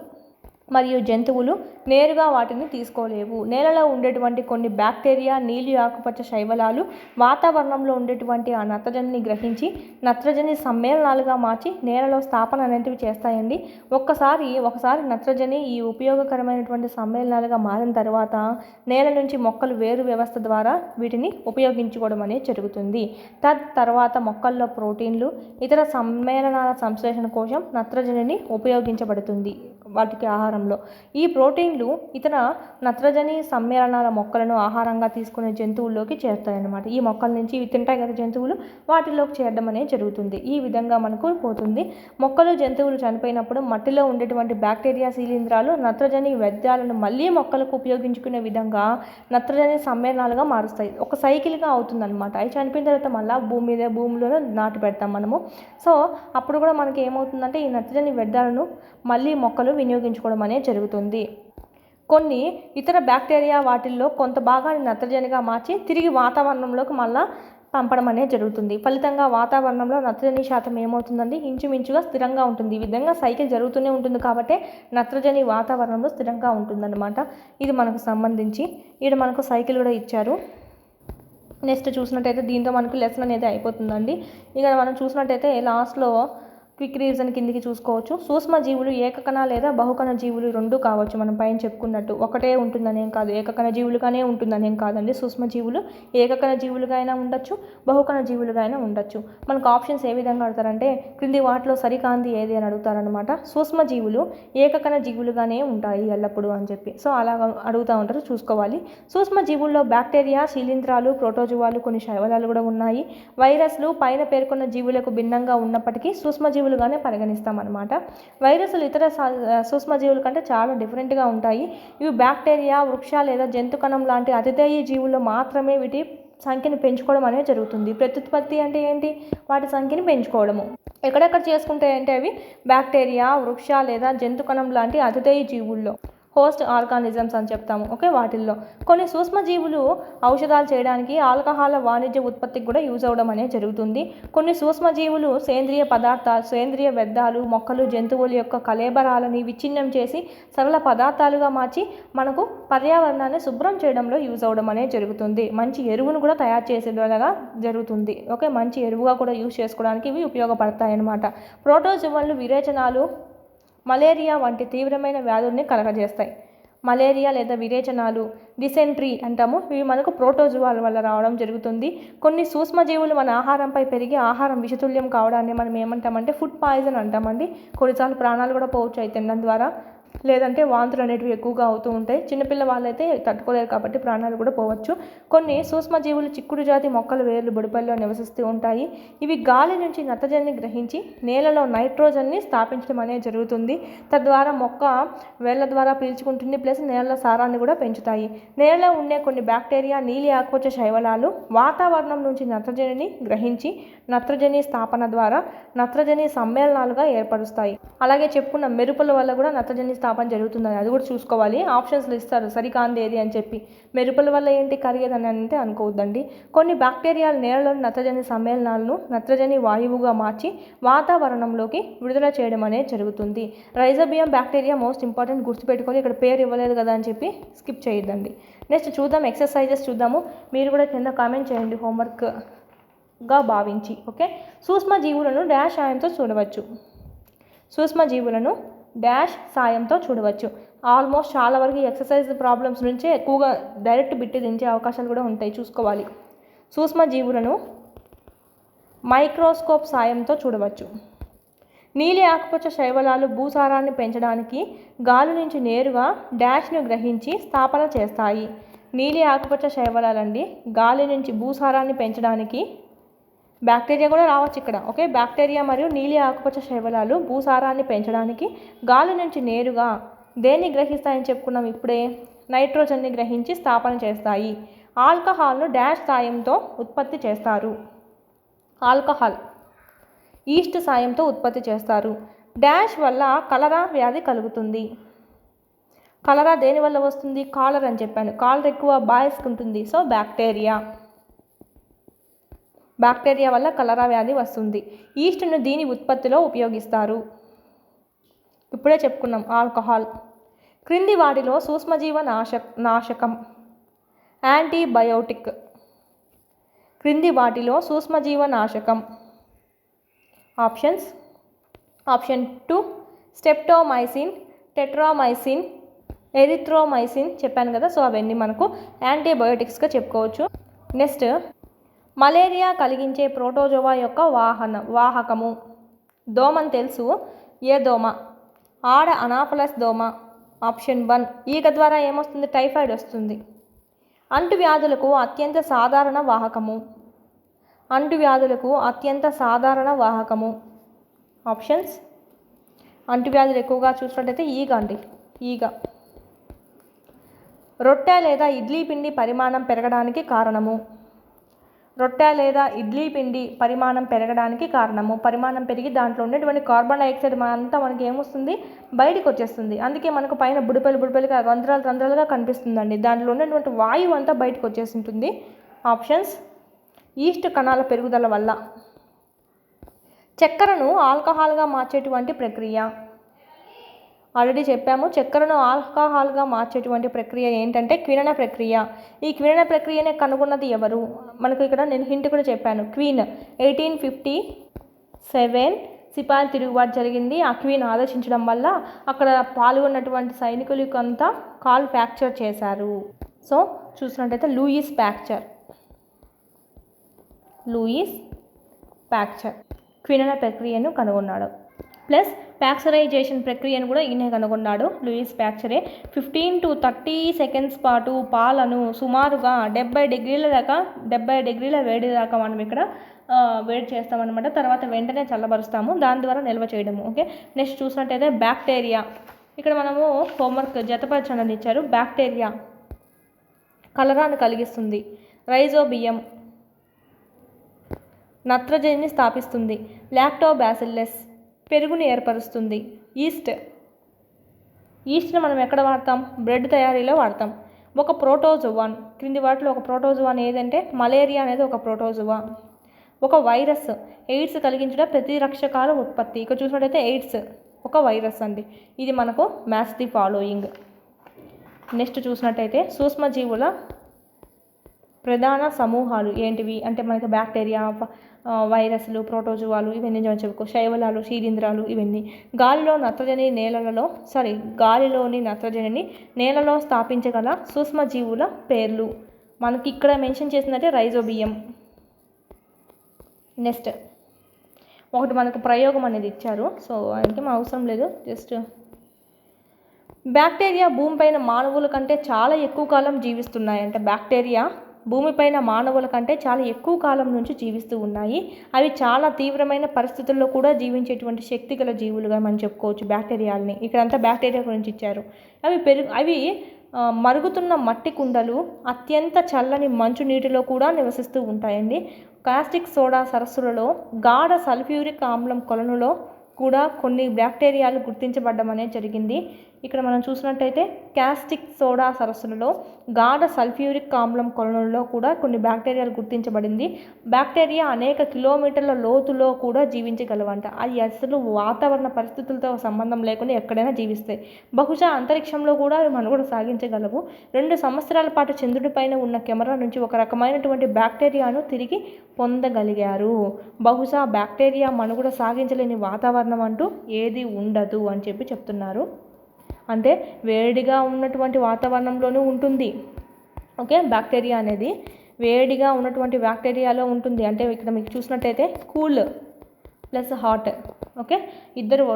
మరియు జంతువులు నేరుగా వాటిని తీసుకోలేవు. నేలలో ఉండేటువంటి కొన్ని బ్యాక్టీరియా, నీలి ఆకుపచ్చ శైవలాలు వాతావరణంలో ఉండేటువంటి ఆ నత్రజనిని గ్రహించి నత్రజని సమ్మేళనాలుగా మార్చి నేలలో స్థాపన అనేటివి చేస్తాయండి. ఒకసారి నత్రజని ఈ ఉపయోగకరమైనటువంటి సమ్మేళనాలుగా మారిన తర్వాత నేల నుంచి మొక్కలు వేరు వ్యవస్థ ద్వారా వీటిని ఉపయోగించుకోవడం అనేది జరుగుతుంది. తర్వాత మొక్కల్లో ప్రోటీన్లు, ఇతర సమ్మేళనాల సంశ్లేషణ కోసం నత్రజనిని ఉపయోగించబడుతుంది వాటికి ఆహారంలో. ఈ ప్రోటీన్లు ఇతర నత్రజని సమ్మేళనాల మొక్కలను ఆహారంగా తీసుకునే జంతువుల్లోకి చేరుతాయన్నమాట. ఈ మొక్కల నుంచి ఇవి తింటాయి కదా జంతువులు, వాటిలోకి చేరడం అనేది జరుగుతుంది. ఈ విధంగా మనకు పోతుంది. మొక్కలు, జంతువులు చనిపోయినప్పుడు మట్టిలో ఉండేటువంటి బ్యాక్టీరియా శిలీంధ్రాలు నత్రజని వ్యర్థాలను మళ్ళీ మొక్కలకు ఉపయోగించుకునే విధంగా నత్రజని సమ్మేళనాలుగా మారుస్తాయి. ఒక సైకిల్గా అవుతుందన్నమాట. అవి చనిపోయిన తర్వాత మళ్ళీ భూమిలోనే నాటు పెడతాం మనము. సో అప్పుడు కూడా మనకి ఏమవుతుందంటే ఈ నత్రజని వ్యర్థాలను మళ్ళీ మొక్కలు వినియోగించుకోవడం అనేది జరుగుతుంది. కొన్ని ఇతర బ్యాక్టీరియా వాటిల్లో కొంత భాగాన్ని నత్రజనిగా మార్చి తిరిగి వాతావరణంలోకి మళ్ళీ పంపడం అనేది జరుగుతుంది. ఫలితంగా వాతావరణంలో నత్రజని శాతం ఏమవుతుందండి, ఇంచుమించుగా స్థిరంగా ఉంటుంది. ఈ విధంగా సైకిల్ జరుగుతూనే ఉంటుంది కాబట్టి నత్రజని వాతావరణంలో స్థిరంగా ఉంటుందన్నమాట. ఇది మనకు సంబంధించి ఇక్కడ మనకు సైకిల్ కూడా ఇచ్చారు. నెక్స్ట్ చూసినట్టయితే దీంతో మనకు లెసన్ అనేది అయిపోతుందండి. ఇక మనం చూసినట్టయితే లాస్ట్లో క్విక్ రీజన్ కిందికి చూసుకోవచ్చు. సూక్ష్మజీవులు ఏకకణ లేదా బహుకణ జీవులు రెండు కావచ్చు. మనం పైన చెప్పుకున్నట్టు ఒకటే ఉంటుందనేం కాదు, ఏకకణ జీవులుగానే ఉంటుందనేం కాదండి. సూక్ష్మజీవులు ఏకకణ జీవులుగా అయినా ఉండొచ్చు, బహుకణ జీవులుగా అయినా ఉండొచ్చు. మనకు ఆప్షన్స్ ఏ విధంగా అడుగుతారంటే క్రింది వాటిలో సరికాంది ఏది అని అడుగుతారనమాట. సూక్ష్మజీవులు ఏకకణ జీవులుగానే ఉంటాయి ఎల్లప్పుడూ అని చెప్పి. సో అలా అడుగుతూ ఉంటారు, చూసుకోవాలి. సూక్ష్మజీవుల్లో బ్యాక్టీరియా, శిలీంధ్రాలు, ప్రోటోజువాలు, కొన్ని శైవలాలు కూడా ఉన్నాయి. వైరస్లు పైన పేర్కొన్న జీవులకు భిన్నంగా ఉన్నప్పటికీ సూక్ష్మజీవులుగానే పరిగణిస్తామన్నమాట. వైరస్లు ఇతర సూక్ష్మజీవుల కంటే చాలా డిఫరెంట్గా ఉంటాయి. ఇవి బ్యాక్టీరియా, వృక్ష లేదా జంతుకణం లాంటి అతిథేయ జీవుల్లో మాత్రమే వీటి సంఖ్యను పెంచుకోవడం అనేది జరుగుతుంది. ప్రత్యుత్పత్తి అంటే ఏంటి, వాటి సంఖ్యను పెంచుకోవడము. ఎక్కడెక్కడ చేసుకుంటాయి అంటే అవి బ్యాక్టీరియా, వృక్ష లేదా జంతుకణం లాంటి అతిథేయ జీవుల్లో, హోస్ట్ ఆర్గానిజమ్స్ అని చెప్తాము. ఓకే, వాటిల్లో కొన్ని సూక్ష్మజీవులు ఔషధాలు చేయడానికి, ఆల్కహాల్ వాణిజ్య ఉత్పత్తికి కూడా యూజ్ అవ్వడం అనేది జరుగుతుంది. కొన్ని సూక్ష్మజీవులు సేంద్రియ వ్యర్థాలు, మొక్కలు, జంతువుల యొక్క కళేబరాలని విచ్ఛిన్నం చేసి సరళ పదార్థాలుగా మార్చి మనకు పర్యావరణాన్ని శుభ్రం చేయడంలో యూజ్ అవ్వడం అనేది జరుగుతుంది. మంచి ఎరువును కూడా తయారు చేసేలాగా జరుగుతుంది. ఓకే, మంచి ఎరువుగా కూడా యూజ్ చేసుకోవడానికి ఇవి ఉపయోగపడతాయి అన్నమాట. ప్రోటోజువాలు విరేచనాలు, మలేరియా వంటి తీవ్రమైన వ్యాధుల్ని కలగజేస్తాయి. మలేరియా లేదా విరేచనాలు, డిసెంట్రీ అంటాము, ఇవి మనకు ప్రోటోజువాల వల్ల రావడం జరుగుతుంది. కొన్ని సూక్ష్మజీవులు మన ఆహారంపై పెరిగి ఆహారం విషతుల్యం కావడాన్ని మనం ఏమంటామంటే ఫుడ్ పాయిజన్ అంటామండి. కొన్నిసార్లు ప్రాణాలు కూడా పోవచ్చు అయి తినడం ద్వారా, లేదంటే వాంతులు అనేటివి ఎక్కువగా అవుతూ ఉంటాయి. చిన్నపిల్ల వాళ్ళైతే తట్టుకోలేరు కాబట్టి ప్రాణాలు కూడా పోవచ్చు. కొన్ని సూక్ష్మజీవులు చిక్కుడు జాతి మొక్కల వేర్లు బొడిపల్లో నివసిస్తూ ఉంటాయి. ఇవి గాలి నుంచి నత్రజనిని గ్రహించి నేలలో నైట్రోజన్ని స్థాపించడం అనేది జరుగుతుంది. తద్వారా మొక్క వేళ్ల ద్వారా పీల్చుకుంటుంది, ప్లస్ నేలలో సారాన్ని కూడా పెంచుతాయి. నేలలో ఉండే కొన్ని బ్యాక్టీరియా, నీలి ఆకుపచ్చ శైవలాలు వాతావరణం నుంచి నత్రజనిని గ్రహించి నత్రజని స్థాపన ద్వారా నత్రజని సమ్మేళనాలుగా ఏర్పరుస్తాయి. అలాగే చెప్పుకున్న మెరుపుల వల్ల కూడా నత్రజని స్థాపన జరుగుతుందని అది కూడా చూసుకోవాలి. ఆప్షన్స్లు ఇస్తారు సరికాంది ఏది అని చెప్పి. మెరుపుల వల్ల ఏంటి కరిగేదని అంటే అనుకోవద్దండి. కొన్ని బ్యాక్టీరియాలు నేలలోని నత్రజని సమ్మేళనాలను నత్రజని వాయువుగా మార్చి వాతావరణంలోకి విడుదల చేయడం అనేది జరుగుతుంది. రైజోబియం బ్యాక్టీరియా మోస్ట్ ఇంపార్టెంట్, గుర్తుపెట్టుకొని ఇక్కడ పేరు ఇవ్వలేదు కదా అని చెప్పి స్కిప్ చేయొద్దండి. నెక్స్ట్ చూద్దాం, ఎక్సర్సైజెస్ చూద్దాము. మీరు కూడా కింద కామెంట్ చేయండి హోంవర్క్గా భావించి. ఓకే, సూక్ష్మజీవులను డాష్ ఆయంతో చూడవచ్చు. సూక్ష్మజీవులను డాష్ సాయంతో చూడవచ్చు. ఆల్మోస్ట్ చాలా వరకు ఎక్సర్సైజ్ ప్రాబ్లమ్స్ నుంచే ఎక్కువగా డైరెక్ట్ బిట్టి దించే అవకాశాలు కూడా ఉంటాయి, చూసుకోవాలి. సూక్ష్మజీవులను మైక్రోస్కోప్ సాయంతో చూడవచ్చు. నీలి ఆకుపచ్చ శైవలాలు భూసారాన్ని పెంచడానికి గాలి నుంచి నేరుగా డాష్ను గ్రహించి స్థాపన చేస్తాయి. నీలి ఆకుపచ్చ శైవలాలండి గాలి నుంచి భూసారాన్ని పెంచడానికి, బ్యాక్టీరియా కూడా రావచ్చు ఇక్కడ, ఓకే. బ్యాక్టీరియా మరియు నీలి ఆకుపచ్చ శైవలాలు భూసారాన్ని పెంచడానికి గాలి నుంచి నేరుగా దేన్ని గ్రహిస్తాయని చెప్పుకున్నాం ఇప్పుడే, నైట్రోజన్ని గ్రహించి స్థాపన చేస్తాయి. ఆల్కహాల్ను డాష్ సాయంతో ఉత్పత్తి చేస్తారు. ఆల్కహాల్ ఈస్ట్ సాయంతో ఉత్పత్తి చేస్తారు. డాష్ వల్ల కలరా వ్యాధి కలుగుతుంది. కలరా దేని వల్ల వస్తుంది? కాలర్ అని చెప్పాను. కాలర్ ఎక్కువ బాయ్స్కి ఉంటుంది, సో బ్యాక్టీరియా వల్ల కలరా వ్యాధి వస్తుంది. ఈస్ట్ను దీని ఉత్పత్తిలో ఉపయోగిస్తారు. ఇప్పుడే చెప్పుకున్నాం ఆల్కహాల్. క్రింది వాటిలో సూక్ష్మజీవ నాశకం యాంటీబయోటిక్. క్రింది వాటిలో సూక్ష్మజీవ నాశకం ఆప్షన్స్. ఆప్షన్ 2 స్టెప్టోమైసిన్, టెట్రామైసిన్, ఎరిథ్రోమైసిన్ చెప్పాను కదా, సో అవన్నీ మనకు యాంటీబయోటిక్స్గా చెప్పుకోవచ్చు. నెక్స్ట్, మలేరియా కలిగించే ప్రోటోజోవా యొక్క వాహకము. దోమని తెలుసు, ఏ దోమ? ఆడ అనాఫలస్ దోమ. ఆప్షన్ 1. ఈగ ద్వారా ఏమొస్తుంది? టైఫాయిడ్ వస్తుంది. అంటువ్యాధులకు అత్యంత సాధారణ వాహకము. అంటువ్యాధులకు అత్యంత సాధారణ వాహకము. ఆప్షన్స్. అంటువ్యాధులు ఎక్కువగా చూసినట్టయితే ఈగ అండి, ఈగ. రొట్టె లేదా ఇడ్లీ పిండి పరిమాణం పెరగడానికి కారణము. రొట్టె లేదా ఇడ్లీ పిండి పరిమాణం పెరగడానికి కారణము. పరిమాణం పెరిగి దాంట్లో ఉన్నటువంటి కార్బన్ డైఆక్సైడ్ అంతా మనకి ఏమొస్తుంది? బయటకు వచ్చేస్తుంది. అందుకే మనకు పైన బుడిపెలుగా రంధ్రాలుగా కనిపిస్తుందండి. దాంట్లో ఉన్నటువంటి వాయువు అంతా బయటకు వచ్చేసింటుంది. ఆప్షన్స్. ఈస్ట్ కణాల పెరుగుదల వల్ల. చక్కెరను ఆల్కహాల్గా మార్చేటువంటి ప్రక్రియ. ఆల్రెడీ చెప్పాము, చక్కెరను ఆల్కహాల్గా మార్చేటువంటి ప్రక్రియ ఏంటంటే క్వినన ప్రక్రియ. ఈ క్వినన ప్రక్రియనే కనుగొన్నది ఎవరు? మనకు ఇక్కడ నేను హింట్ కూడా చెప్పాను. క్వీన్ 1857 సిపాయిల తిరుగుబాటు జరిగింది. ఆ క్వీన్ ఆదేశించడం వల్ల అక్కడ పాల్గొన్నటువంటి సైనికులకు అంతా కాల్ ఫ్రాక్చర్ చేశారు. సో చూసినట్టయితే లూయిస్ ప్యాక్చర్ క్వినన ప్రక్రియను కనుగొన్నాడు. ప్లస్ ప్యాక్చరైజేషన్ ప్రక్రియను కూడా ఈయన కనుగొన్నాడు, లూయిస్ ప్యాక్చరే. 15 to 30 సెకండ్స్ పాటు పాలను సుమారుగా 70 డిగ్రీల వేడి దాకా మనం ఇక్కడ వేడి చేస్తామన్నమాట. తర్వాత వెంటనే చల్లబరుస్తాము, దాని ద్వారా నిల్వ చేయడము, ఓకే. నెక్స్ట్ చూసినట్టయితే బ్యాక్టీరియా. ఇక్కడ మనము హోంవర్క్ జతపరచండి ఇచ్చారు. బ్యాక్టీరియా కలరాను కలిగిస్తుంది. రైజోబియం నత్రజనిని స్థాపిస్తుంది. లాక్టోబాసిల్లస్ పెరుగుని ఏర్పరుస్తుంది. ఈస్ట్ని మనం ఎక్కడ వాడతాం? బ్రెడ్ తయారీలో వాడతాం. ఒక ప్రోటోజోవాన్. క్రింది వాటిలో ఒక ప్రోటోజోవాన్ ఏదంటే మలేరియా అనేది ఒక ప్రోటోజోవా. ఒక వైరస్ ఎయిడ్స్ కలిగించడం ప్రతిరక్షకాల ఉత్పత్తి. ఇక్కడ చూసినట్టయితే ఎయిడ్స్ ఒక వైరస్ అండి. ఇది మనకు మ్యాచ్ ది ఫాలోయింగ్. నెక్స్ట్ చూసినట్టయితే సూక్ష్మజీవుల ప్రధాన సమూహాలు ఏంటివి అంటే మనకి బ్యాక్టీరియా, వైరస్లు, ప్రోటోజోవాలు ఇవన్నీ చెప్పుకో, శైవలాలు, శీలింధ్రాలు ఇవన్నీ. గాలిలోని నత్రజనిని నేలలో స్థాపించగల సూక్ష్మజీవుల పేర్లు మనకి ఇక్కడ మెన్షన్ చేసిందంటే రైజోబియం. నెక్స్ట్ ఒకటి మనకు ప్రయోగం అనేది ఇచ్చారు, సో ఇంకేం అవసరం లేదు. జస్ట్ బ్యాక్టీరియా భూమిపైన మానవుల కంటే చాలా ఎక్కువ కాలం జీవిస్తున్నాయంట. బ్యాక్టీరియా భూమిపైన మానవుల కంటే చాలా ఎక్కువ కాలం నుంచి జీవిస్తూ ఉన్నాయి. అవి చాలా తీవ్రమైన పరిస్థితుల్లో కూడా జీవించేటువంటి శక్తి గల జీవులుగా మనం చెప్పుకోవచ్చు బ్యాక్టీరియాలని. ఇక్కడంతా బ్యాక్టీరియా గురించి ఇచ్చారు. అవి మరుగుతున్న మట్టి కుండలు, అత్యంత చల్లని మంచు నీటిలో కూడా నివసిస్తూ ఉంటాయండి. కాస్టిక్ సోడా సరస్సులలో, గాఢ సల్ఫ్యూరిక్ ఆమ్లం కొలనులో కూడా కొన్ని బ్యాక్టీరియాలు గుర్తించబడడం అనేది జరిగింది. ఇక్కడ మనం చూసినట్టయితే కాస్టిక్ సోడా సరస్సులలో, గాఢ సల్ఫ్యూరిక్ ఆమ్లం కొలనులలో కూడా కొన్ని బ్యాక్టీరియాలు గుర్తించబడింది. బ్యాక్టీరియా అనేక కిలోమీటర్ల లోతులో కూడా జీవించగలవంట. అది అసలు వాతావరణ పరిస్థితులతో సంబంధం లేకుండా ఎక్కడైనా జీవిస్తాయి. బహుశా అంతరిక్షంలో కూడా అవి మనుగడ సాగించగలవు. 2 సంవత్సరాల పాటు చంద్రుడిపైన ఉన్న కెమెరా నుంచి ఒక రకమైనటువంటి బ్యాక్టీరియాను తిరిగి పొందగలిగారు. బహుశా బ్యాక్టీరియా మనుగడ సాగించలేని వాతావరణం వాతావరణం అంటూ ఏది ఉండదు అని చెప్పి చెప్తున్నారు. అంటే వేడిగా ఉన్నటువంటి వాతావరణంలోనూ ఉంటుంది. ఓకే, బ్యాక్టీరియా అనేది వేడిగా ఉన్నటువంటి బ్యాక్టీరియాలో ఉంటుంది. అంటే ఇక్కడ మీకు చూసినట్టయితే కూల్ ప్లస్ హాట్, ఓకే,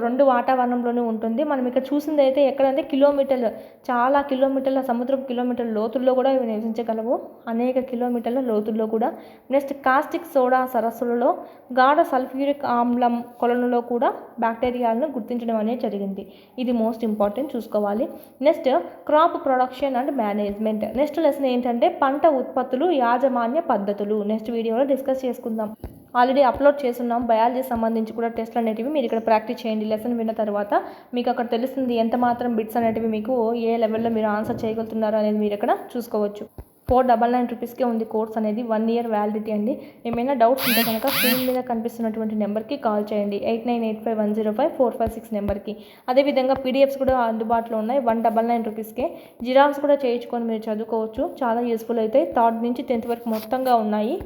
రెండు వాతావరణంలోనే ఉంటుంది. మనం ఇక్కడ చూసింది అయితే ఎక్కడంటే కిలోమీటర్లు, చాలా కిలోమీటర్ల సముద్రపు కిలోమీటర్ల లోతుల్లో కూడా ఇవి నివసించగలవు, అనేక కిలోమీటర్ల లోతుల్లో కూడా. నెక్స్ట్ కాస్టిక్ సోడా సరస్సులలో, గాఢ సల్ఫ్యూరిక్ ఆమ్లం కొలనులో కూడా బ్యాక్టీరియాలను గుర్తించడం అనేది జరిగింది. ఇది మోస్ట్ ఇంపార్టెంట్, చూసుకోవాలి. Next crop production and management. Next lesson ఏంటంటే పంట ఉత్పత్తులు యాజమాన్య పద్ధతులు. నెక్స్ట్ వీడియోలో డిస్కస్ చేసుకుందాం. ఆల్రెడీ అప్లోడ్ చేస్తున్నాం బయాలజీ సంబంధించి కూడా టెస్ట్లు అనేటివి. మీరు ఇక్కడ ప్రాక్టీస్ చేయండి. లెసన్ విన్న తర్వాత మీకు అక్కడ తెలుస్తుంది ఎంత మాత్రం బిట్స్ అనేటివి మీకు ఏ లెవెల్లో మీరు ఆన్సర్ చేయగలుగుతున్నారు అనేది మీరు ఇక్కడ చూసుకోవచ్చు. 499 రూపీస్కే ఉంది కోర్స్ అనేది, 1 ఇయర్ వ్యాలిడిటీ అండి. ఏమైనా డౌట్స్ ఉంటే కనుక స్క్రీన్ మీద కనిపిస్తున్నటువంటి నెంబర్కి కాల్ చేయండి, 8985105456 నెంబర్కి. అదేవిధంగా పీడిఎఫ్స్ కూడా అందుబాటులో ఉన్నాయి, 199 రూపీస్కే. జిరాక్స్ కూడా చేయించుకొని మీరు చదువుకోవచ్చు, చాలా యూస్ఫుల్ అవుతాయి. 3rd నుంచి 10th వరకు మొత్తంగా ఉన్నాయి.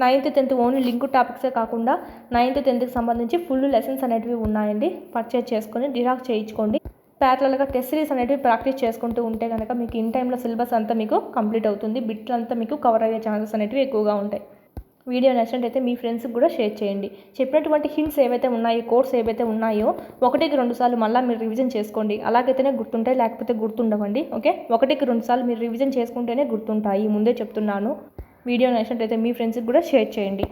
9th 10th ఓన్లీ లింక్ టాపిక్సే కాకుండా 9th 10th సంబంధించి ఫుల్ లెసన్స్ అనేటివి ఉన్నాయండి. పర్చేజ్ చేసుకొని జిరాక్స్ చేయించుకోండి. ప్యారలల్గా టెస్ట్ సిరీస్ అనేటివి ప్రాక్టీస్ చేసుకుంటూ ఉంటే కనుక మీకు ఇన్ టైంలో సిలబస్ అంతా మీకు కంప్లీట్ అవుతుంది. బిట్లు అంతా మీకు కవర్ అయ్యే ఛాన్సెస్ అనేటివి ఎక్కువగా ఉంటాయి. వీడియో నచ్చినట్టయితే మీ ఫ్రెండ్స్కి కూడా షేర్ చేయండి. చెప్పినటువంటి హింట్స్ ఏవైతే ఉన్నాయో, కోర్స్ ఏవైతే ఉన్నాయో 1కి 2 సార్లు మళ్ళీ మీరు రివిజన్ చేసుకోండి. అలాగైతేనే గుర్తుంటాయి, లేకపోతే గుర్తుండవండి. ఓకే, 1కి 2 సార్లు మీరు రివిజన్ చేసుకుంటేనే గుర్తుంటాయి, ముందే చెప్తున్నాను. వీడియో నచ్చినట్టయితే మీ ఫ్రెండ్స్కి కూడా షేర్ చేయండి.